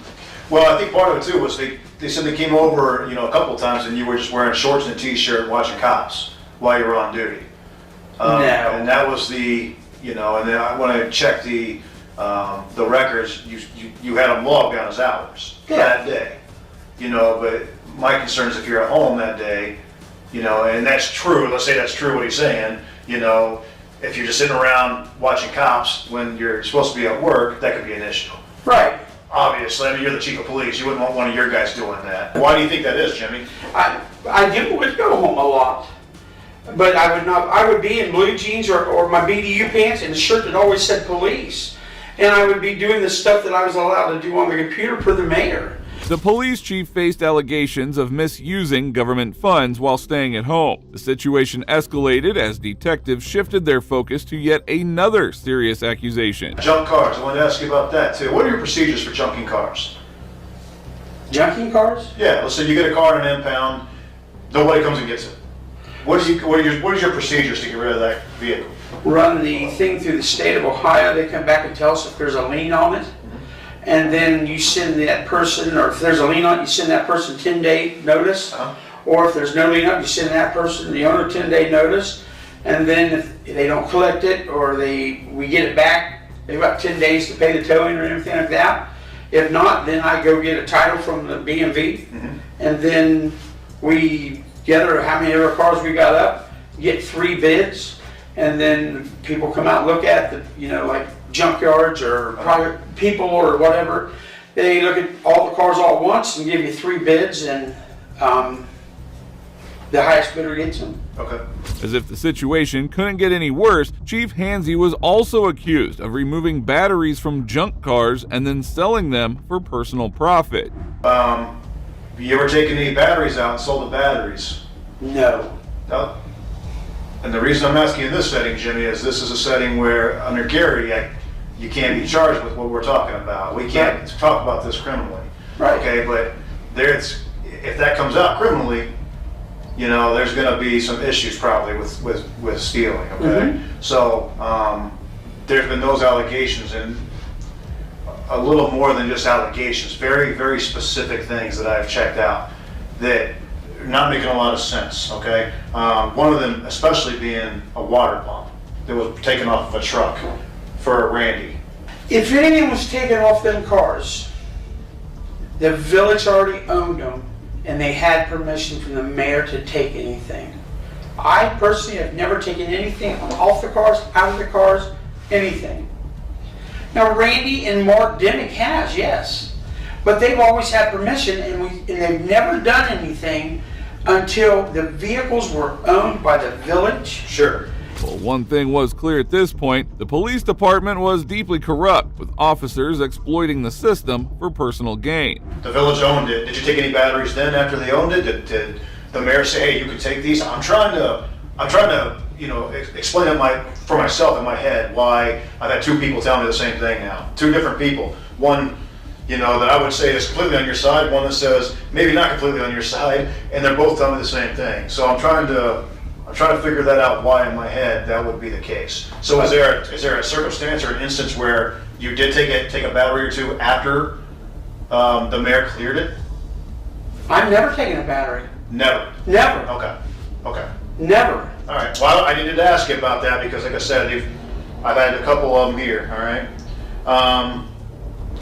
Well, I think part of it too was they said they came over, a couple of times, and you were just wearing shorts and a t-shirt watching cops while you were on duty. No. And that was and then when I checked the records, you had him logged down as hours that day. But my concern is if you're at home that day, and that's true. Let's say that's true what he's saying. If you're just sitting around watching cops when you're supposed to be at work, that could be an issue. Right. Obviously, you're the chief of police. You wouldn't want one of your guys doing that. Why do you think that is, Jimmy? I would go home a lot, but I would not. I would be in blue jeans or my BDU pants and a shirt that always said police, and I would be doing the stuff that I was allowed to do on the computer per the mayor. The police chief faced allegations of misusing government funds while staying at home. The situation escalated as detectives shifted their focus to yet another serious accusation. Junk cars. I wanted to ask you about that too. What are your procedures for junking cars? Junking cars? Yeah. Let's say you get a car in an impound, nobody comes and gets it. What is your procedures to get rid of that vehicle? Run the thing through the state of Ohio. They come back and tell us if there's a lien on it. and then you send that person, or if there's a lien on it, you send that person 10-day notice. Or if there's no lien on it, you send that person, the owner, 10-day notice. And then if they don't collect it, or we get it back, they've got 10 days to pay the towing or anything like that. If not, then I go get a title from the BMV, and then we gather how many other cars we got up, get 3 bids, and then people come out and look at the, like junkyards or private people or whatever. They look at all the cars all at once and give you 3 bids, and the highest bidder gets them. Okay. As if the situation couldn't get any worse, Chief Hansey was also accused of removing batteries from junk cars and then selling them for personal profit. You ever taken any batteries out and sold the batteries? No. No. And the reason I'm asking in this setting, Jimmy, is this is a setting where under Gary Act, you can't be charged with what we're talking about. We can't talk about this criminally. Right. Okay, but if that comes out criminally, there's going to be some issues probably with stealing. Okay, so there's been those allegations, and a little more than just allegations. Very, very specific things that I've checked out that are not making a lot of sense. Okay, one of them, especially being a water pump that was taken off of a truck for Randy. If anything was taken off them cars, the village already owned them, and they had permission from the mayor to take anything. I personally have never taken anything off the cars, out of the cars, anything. Now Randy and Mark Dimick has, yes, but they've always had permission, and they've never done anything until the vehicles were owned by the village. Sure. Well, one thing was clear at this point: the police department was deeply corrupt, with officers exploiting the system for personal gain. The village owned it. Did you take any batteries then after they owned it? Did the mayor say, hey, you can take these? I'm trying to explain it for myself in my head why I've had 2 people tell me the same thing now. 2 different people. One, that I would say is completely on your side, one that says maybe not completely on your side, and they're both telling me the same thing. So I'm trying to figure that out, why in my head that would be the case. So is there a circumstance or an instance where you did take a battery or 2 after the mayor cleared it? I've never taken a battery. Never? Never. Okay. Never. All right. Well, I needed to ask you about that because, like I said, I've had a couple of them here, all right?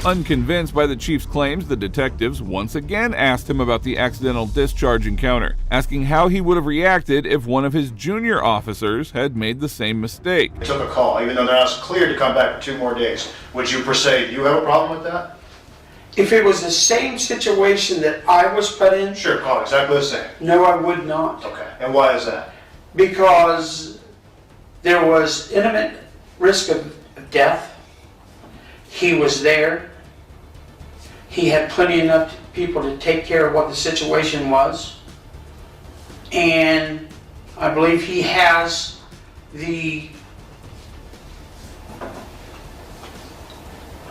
Unconvinced by the chief's claims, the detectives once again asked him about the accidental discharge encounter, asking how he would have reacted if one of his junior officers had made the same mistake. I took a call, even though they're not cleared to come back for 2 more days. Would you per se, do you have a problem with that? If it was the same situation that I was put in, Sure, call exactly the same. no, I would not. Okay. And why is that? Because there was imminent risk of death. He was there. He had plenty enough people to take care of what the situation was. And I believe he has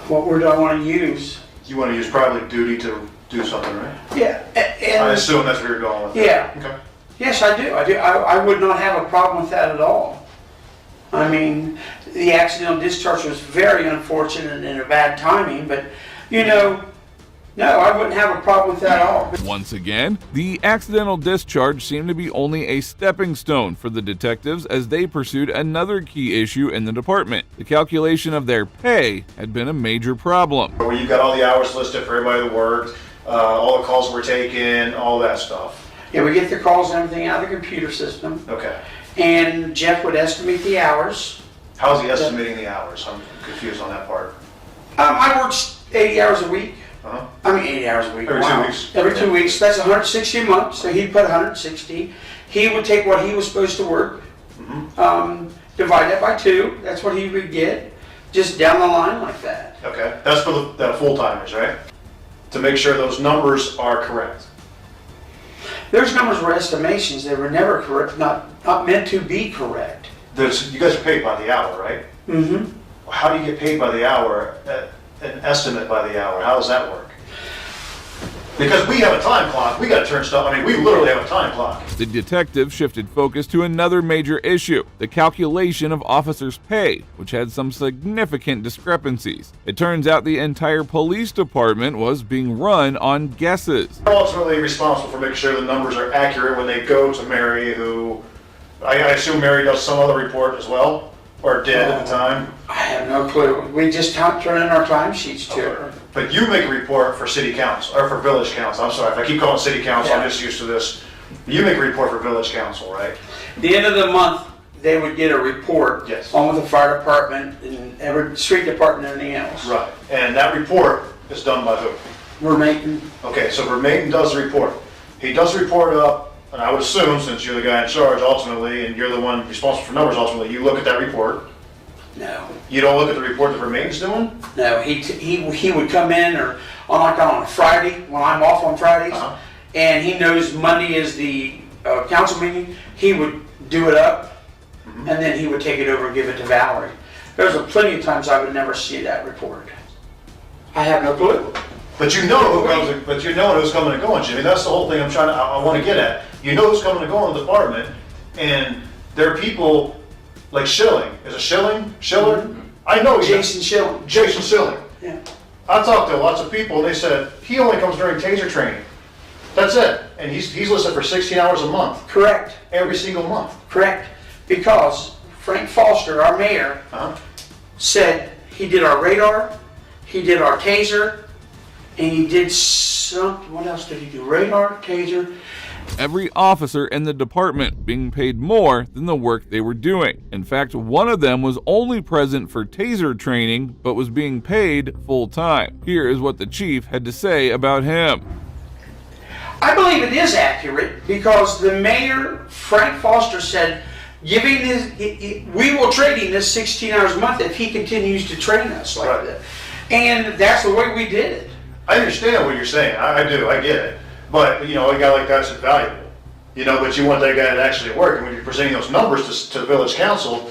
what word do I want to use? You want to use probably duty to do something, right? Yeah. I assume that's where you're going with that. Yeah. Okay. Yes, I do. I would not have a problem with that at all. I mean, the accidental discharge was very unfortunate and a bad timing, but, no, I wouldn't have a problem with that at all. Once again, the accidental discharge seemed to be only a stepping stone for the detectives as they pursued another key issue in the department. The calculation of their pay had been a major problem. Where you've got all the hours listed for everybody that worked, all the calls were taken, all that stuff. Yeah, we get the calls and everything out of the computer system. Okay. And Jeff would estimate the hours. How's he estimating the hours? I'm confused on that part. I worked 80 hours a week. Uh-huh. I mean, 80 hours a week. Every 2 weeks. Every 2 weeks. That's 160 a month, so he'd put 160. He would take what he was supposed to work, divide that by 2. That's what he would get, just down the line like that. Okay. That's for the full-timers, right? To make sure those numbers are correct. Those numbers were estimations. They were never correct, not meant to be correct. You guys are paid by the hour, right? Mm-hmm. How do you get paid by the hour, an estimate by the hour? How does that work? Because we have a time clock. We got to turn stuff. I mean, we literally have a time clock. The detective shifted focus to another major issue, the calculation of officers' pay, which had some significant discrepancies. It turns out the entire police department was being run on guesses. They're ultimately responsible for making sure the numbers are accurate when they go to Mary, who I assume Mary does some other report as well, or did at the time. I have no clue. We just turn in our timesheets to her. But you make a report for city council, or for village council. I'm sorry, if I keep calling it city council, I'm just used to this. You make a report for village council, right? The end of the month, they would get a report. Yes. On with the fire department and every street department and everything else. Right. And that report is done by who? Vermaeten. Okay, so Vermaeten does the report. He does the report up, and I would assume, since you're the guy in charge ultimately, and you're the one responsible for numbers ultimately, you look at that report. No. You don't look at the report that Vermaeten's doing? No, he would come in or on a Friday, when I'm off on Fridays, and he knows Monday is the council meeting, he would do it up, and then he would take it over and give it to Valerie. There's plenty of times I would never see that report. I have no clue. But you know who's coming and going, Jimmy. That's the whole thing I want to get at. You know who's coming and going in the department, and there are people like Schilling. Is it Schilling? Schiller? I know Jason Schilling. Jason Schilling. Yeah. I talked to lots of people, and they said he only comes during taser training. That's it. And he's listed for 16 hours a month. Correct. Every single month. Correct. Because Frank Foster, our mayor, said he did our radar, he did our taser, and he did something. What else did he do? Radar, taser. Every officer in the department being paid more than the work they were doing. In fact, one of them was only present for taser training, but was being paid full-time. Here is what the chief had to say about him. I believe it is accurate because the mayor, Frank Foster, said, we will trade him this 16 hours a month if he continues to train us like that. And that's the way we did it. I understand what you're saying. I do. I get it. But, a guy like that's invaluable. But you want that guy to actually work. And when you're presenting those numbers to the village council,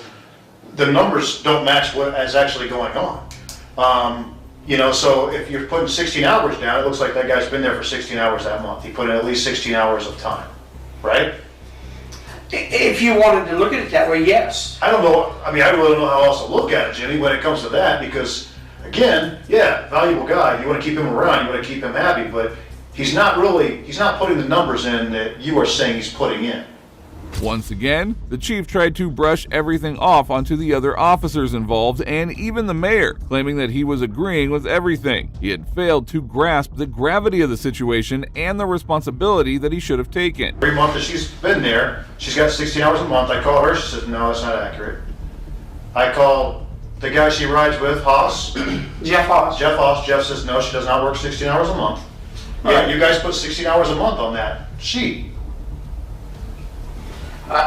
the numbers don't match what is actually going on. So if you're putting 16 hours down, it looks like that guy's been there for 16 hours that month. He put in at least 16 hours of time, right? If you wanted to look at it that way, yes. I don't know. I really don't know how else to look at it, Jimmy, when it comes to that, because, again, yeah, valuable guy. You want to keep him around. You want to keep him happy, but he's not putting the numbers in that you are saying he's putting in. Once again, the chief tried to brush everything off onto the other officers involved and even the mayor, claiming that he was agreeing with everything. He had failed to grasp the gravity of the situation and the responsibility that he should have taken. Every month that she's been there, she's got 16 hours a month. I call her, she says, no, that's not accurate. I call the guy she rides with, Haas. Jeff Haas. Jeff says, no, she does not work 16 hours a month. Yeah, you guys put 16 hours a month on that sheet.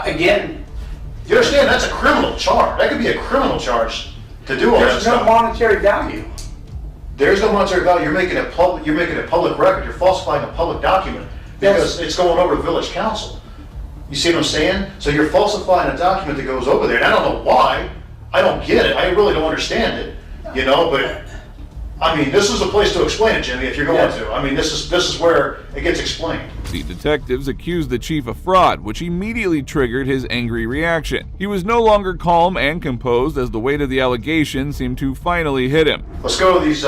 Again, you understand that's a criminal charge. That could be a criminal charge to do all that there's stuff. no monetary value. There's no monetary value. You're making it public. You're making a public record. You're falsifying a public document because it's going over to village council. You see what I'm saying? So you're falsifying a document that goes over there, and I don't know why. I don't get it. I really don't understand it. But this is a place to explain it, Jimmy, if you're going to. This is where it gets explained. The detectives accused the chief of fraud, which immediately triggered his angry reaction. He was no longer calm and composed as the weight of the allegation seemed to finally hit him. Let's go to these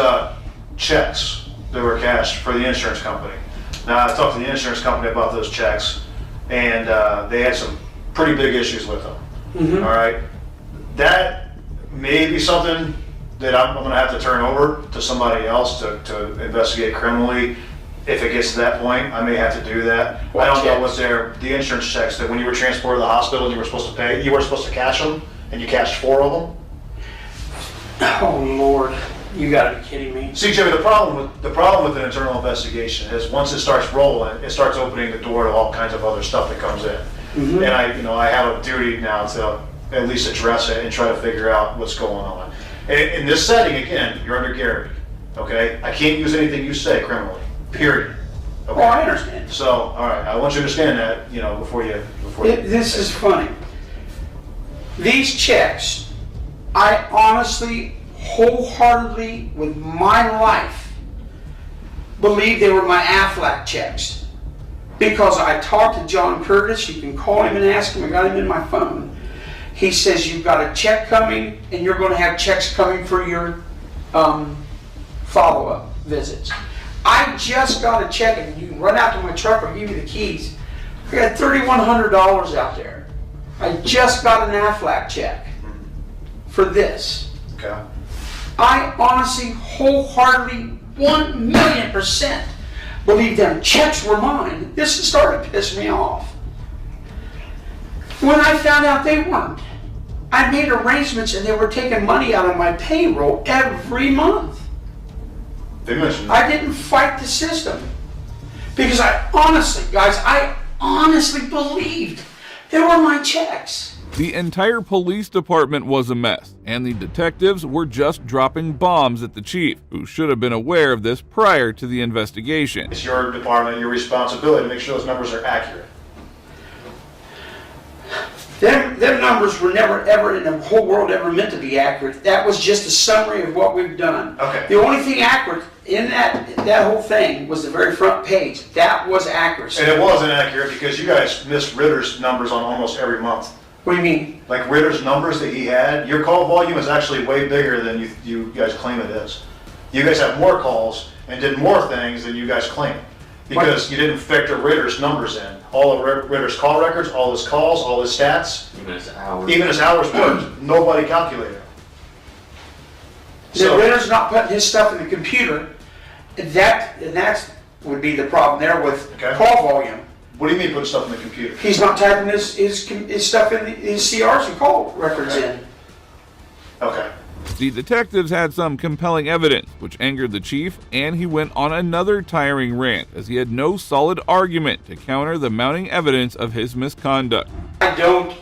checks that were cashed for the insurance company. Now, I talked to the insurance company about those checks, and they had some pretty big issues with them. Mm-hmm. All right? That may be something that I'm going to have to turn over to somebody else to investigate criminally. If it gets to that point, I may have to do that. I don't know what the insurance checks that when you were transported to the hospital and you were supposed to pay, you weren't supposed to cash them, and you cashed 4 of them. Oh Lord, you got to be kidding me. See, Jimmy, the problem with an internal investigation is once it starts rolling, it starts opening the door to all kinds of other stuff that comes in. Mm-hmm. And I have a duty now to at least address it and try to figure out what's going on. In this setting, again, you're under Gary, okay? I can't use anything you say criminally, period. Okay? Oh, I understand. So, all right, I want you to understand that, before you. This is funny. These checks, I honestly, wholeheartedly, with my life, believe they were my Aflac checks. Because I talked to John Curtis, you can call him and ask him, I got him in my phone. He says, you've got a check coming, and you're going to have checks coming for your follow-up visits. I just got a check, and you can run out to my truck, I'll give you the keys. I got $3,100 out there. I just got an Aflac check for this. Okay. I honestly, wholeheartedly, 1,000,000% believe them checks were mine. This is starting to piss me off. When I found out they weren't, I made arrangements and they were taking money out of my payroll every month. They mentioned I didn't fight the system because I honestly believed they were my checks. The entire police department was a mess, and the detectives were just dropping bombs at the chief, who should have been aware of this prior to the investigation. It's your department, your responsibility to make sure those numbers are accurate. Them numbers were never, ever in the whole world ever meant to be accurate. That was just a summary of what we've done. Okay. The only thing accurate in that whole thing was the very front page. That was accuracy. And it wasn't accurate because you guys missed Ritter's numbers on almost every month. What do you mean? Like Ritter's numbers that he had, your call volume is actually way bigger than you guys claim it is. You guys have more calls and did more things than you guys claim. Because you didn't factor Ritter's numbers in. All of Ritter's call records, all his calls, all his stats. Even his hours worked. Nobody calculated them. So Ritter's not putting his stuff in the computer. That would be the problem there with call volume. What do you mean put stuff in the computer? He's not typing his stuff in his CRs and call records in. Okay. The detectives had some compelling evidence, which angered the chief, and he went on another tiring rant, as he had no solid argument to counter the mounting evidence of his misconduct. I don't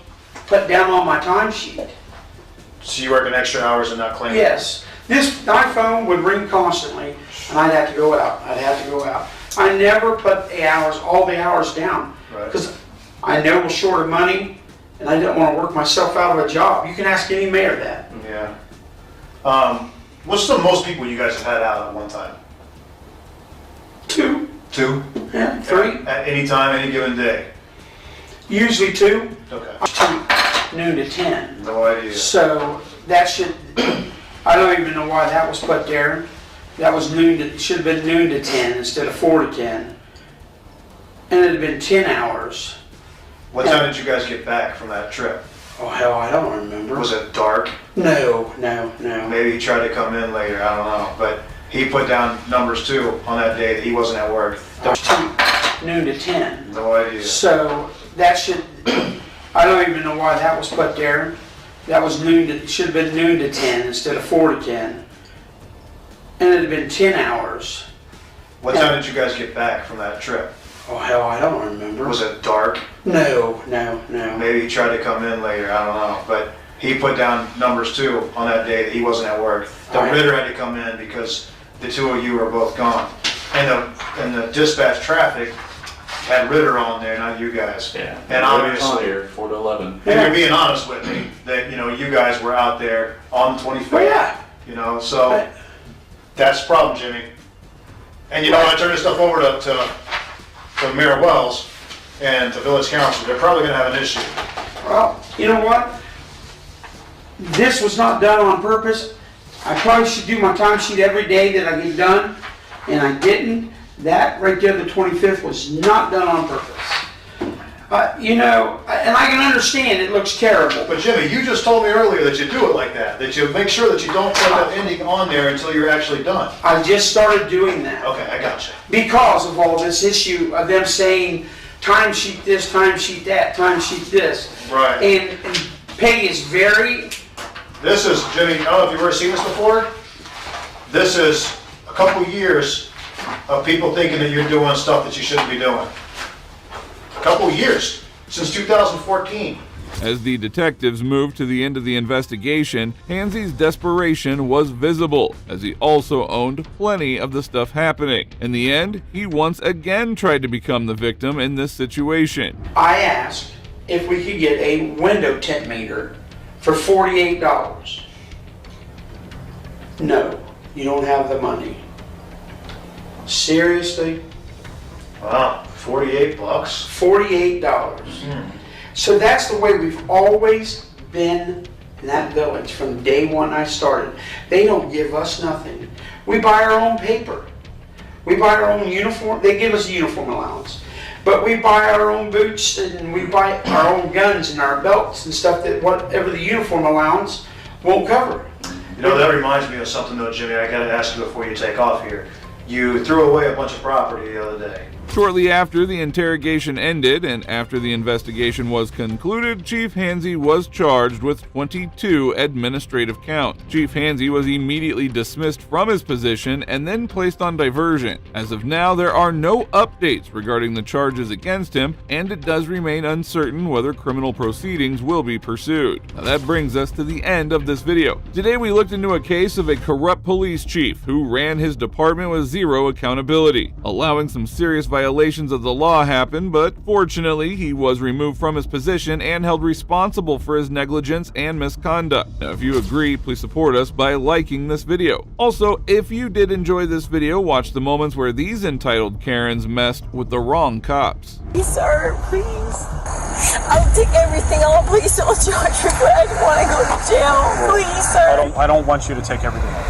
put down on my timesheet. So you work an extra hours and not claim? Yes. My phone would ring constantly, and I'd have to go out. I never put all the hours down, because I know we're short of money, and I didn't want to work myself out of a job. You can ask any mayor that. Yeah. What's the most people you guys have had out at one time? 2. 2? Yeah, 3. At any time, any given day? Usually 2. Okay. Noon to 10. No idea. So that should, I don't even know why that was put there. That was should have been noon to 10 instead of 4 to 10. And it had been 10 hours. What time did you guys get back from that trip? Oh, hell, I don't remember. Was it dark? No. Maybe he tried to come in later, I don't know. But he put down numbers too on that day that he wasn't at work. Noon to 10. No idea. So that should, I don't even know why that was put there. That was should have been noon to 10 instead of 4 to 10. And it had been 10 hours. What time did you guys get back from that trip? Oh, hell, I don't remember. Was it dark? No. Maybe he tried to come in later, I don't know. But he put down numbers too on that day that he wasn't at work. The Ritter had to come in because the two of you were both gone. And the dispatch traffic had Ritter on there, not you guys. Yeah. And obviously, here, 4 to 11. And you're being honest with me that you guys were out there on the 25th. Oh, yeah. So that's the problem, Jimmy. And I turn this stuff over to Mayor Wells and to Village Council. They're probably going to have an issue. Well, you know what? This was not done on purpose. I probably should do my timesheet every day that I get done, and I didn't. That right there, the 25th, was not done on purpose. And I can understand it looks terrible. But Jimmy, you just told me earlier that you do it like that you make sure that you don't put that ending on there until you're actually done. I just started doing that. Okay, I gotcha. Because of all this issue of them saying, timesheet this, timesheet that, timesheet this. Right. And pay is very... This is, Jimmy, I don't know if you've ever seen this before. This is a couple years of people thinking that you're doing stuff that you shouldn't be doing. A couple years, since 2014. As the detectives moved to the end of the investigation, Hansie's desperation was visible, as he also owned plenty of the stuff happening. In the end, he once again tried to become the victim in this situation. I asked if we could get a window tint meter for $48. No, you don't have the money. Seriously? Wow, 48 bucks? $48. So that's the way we've always been in that village from day one I started. They don't give us nothing. We buy our own paper. We buy our own uniform. They give us a uniform allowance. But we buy our own boots and we buy our own guns and our belts and stuff that whatever the uniform allowance won't cover. You know, that reminds me of something though, Jimmy, I gotta ask you before you take off here. You threw away a bunch of property the other day. Shortly after the interrogation ended and after the investigation was concluded, Chief Hansey was charged with 22 administrative counts. Chief Hansey was immediately dismissed from his position and then placed on diversion. As of now, there are no updates regarding the charges against him, and it does remain uncertain whether criminal proceedings will be pursued. Now that brings us to the end of this video. Today we looked into a case of a corrupt police chief who ran his department with zero accountability, allowing some serious violations of the law happen, but fortunately he was removed from his position and held responsible for his negligence and misconduct. Now if you agree, please support us by liking this video. Also, if you did enjoy this video, watch the moments where these entitled Karens messed with the wrong cops. Please, sir, please. I'll take everything off. Please don't charge me, but I want to go to jail. Please, sir. I don't want you to take everything off.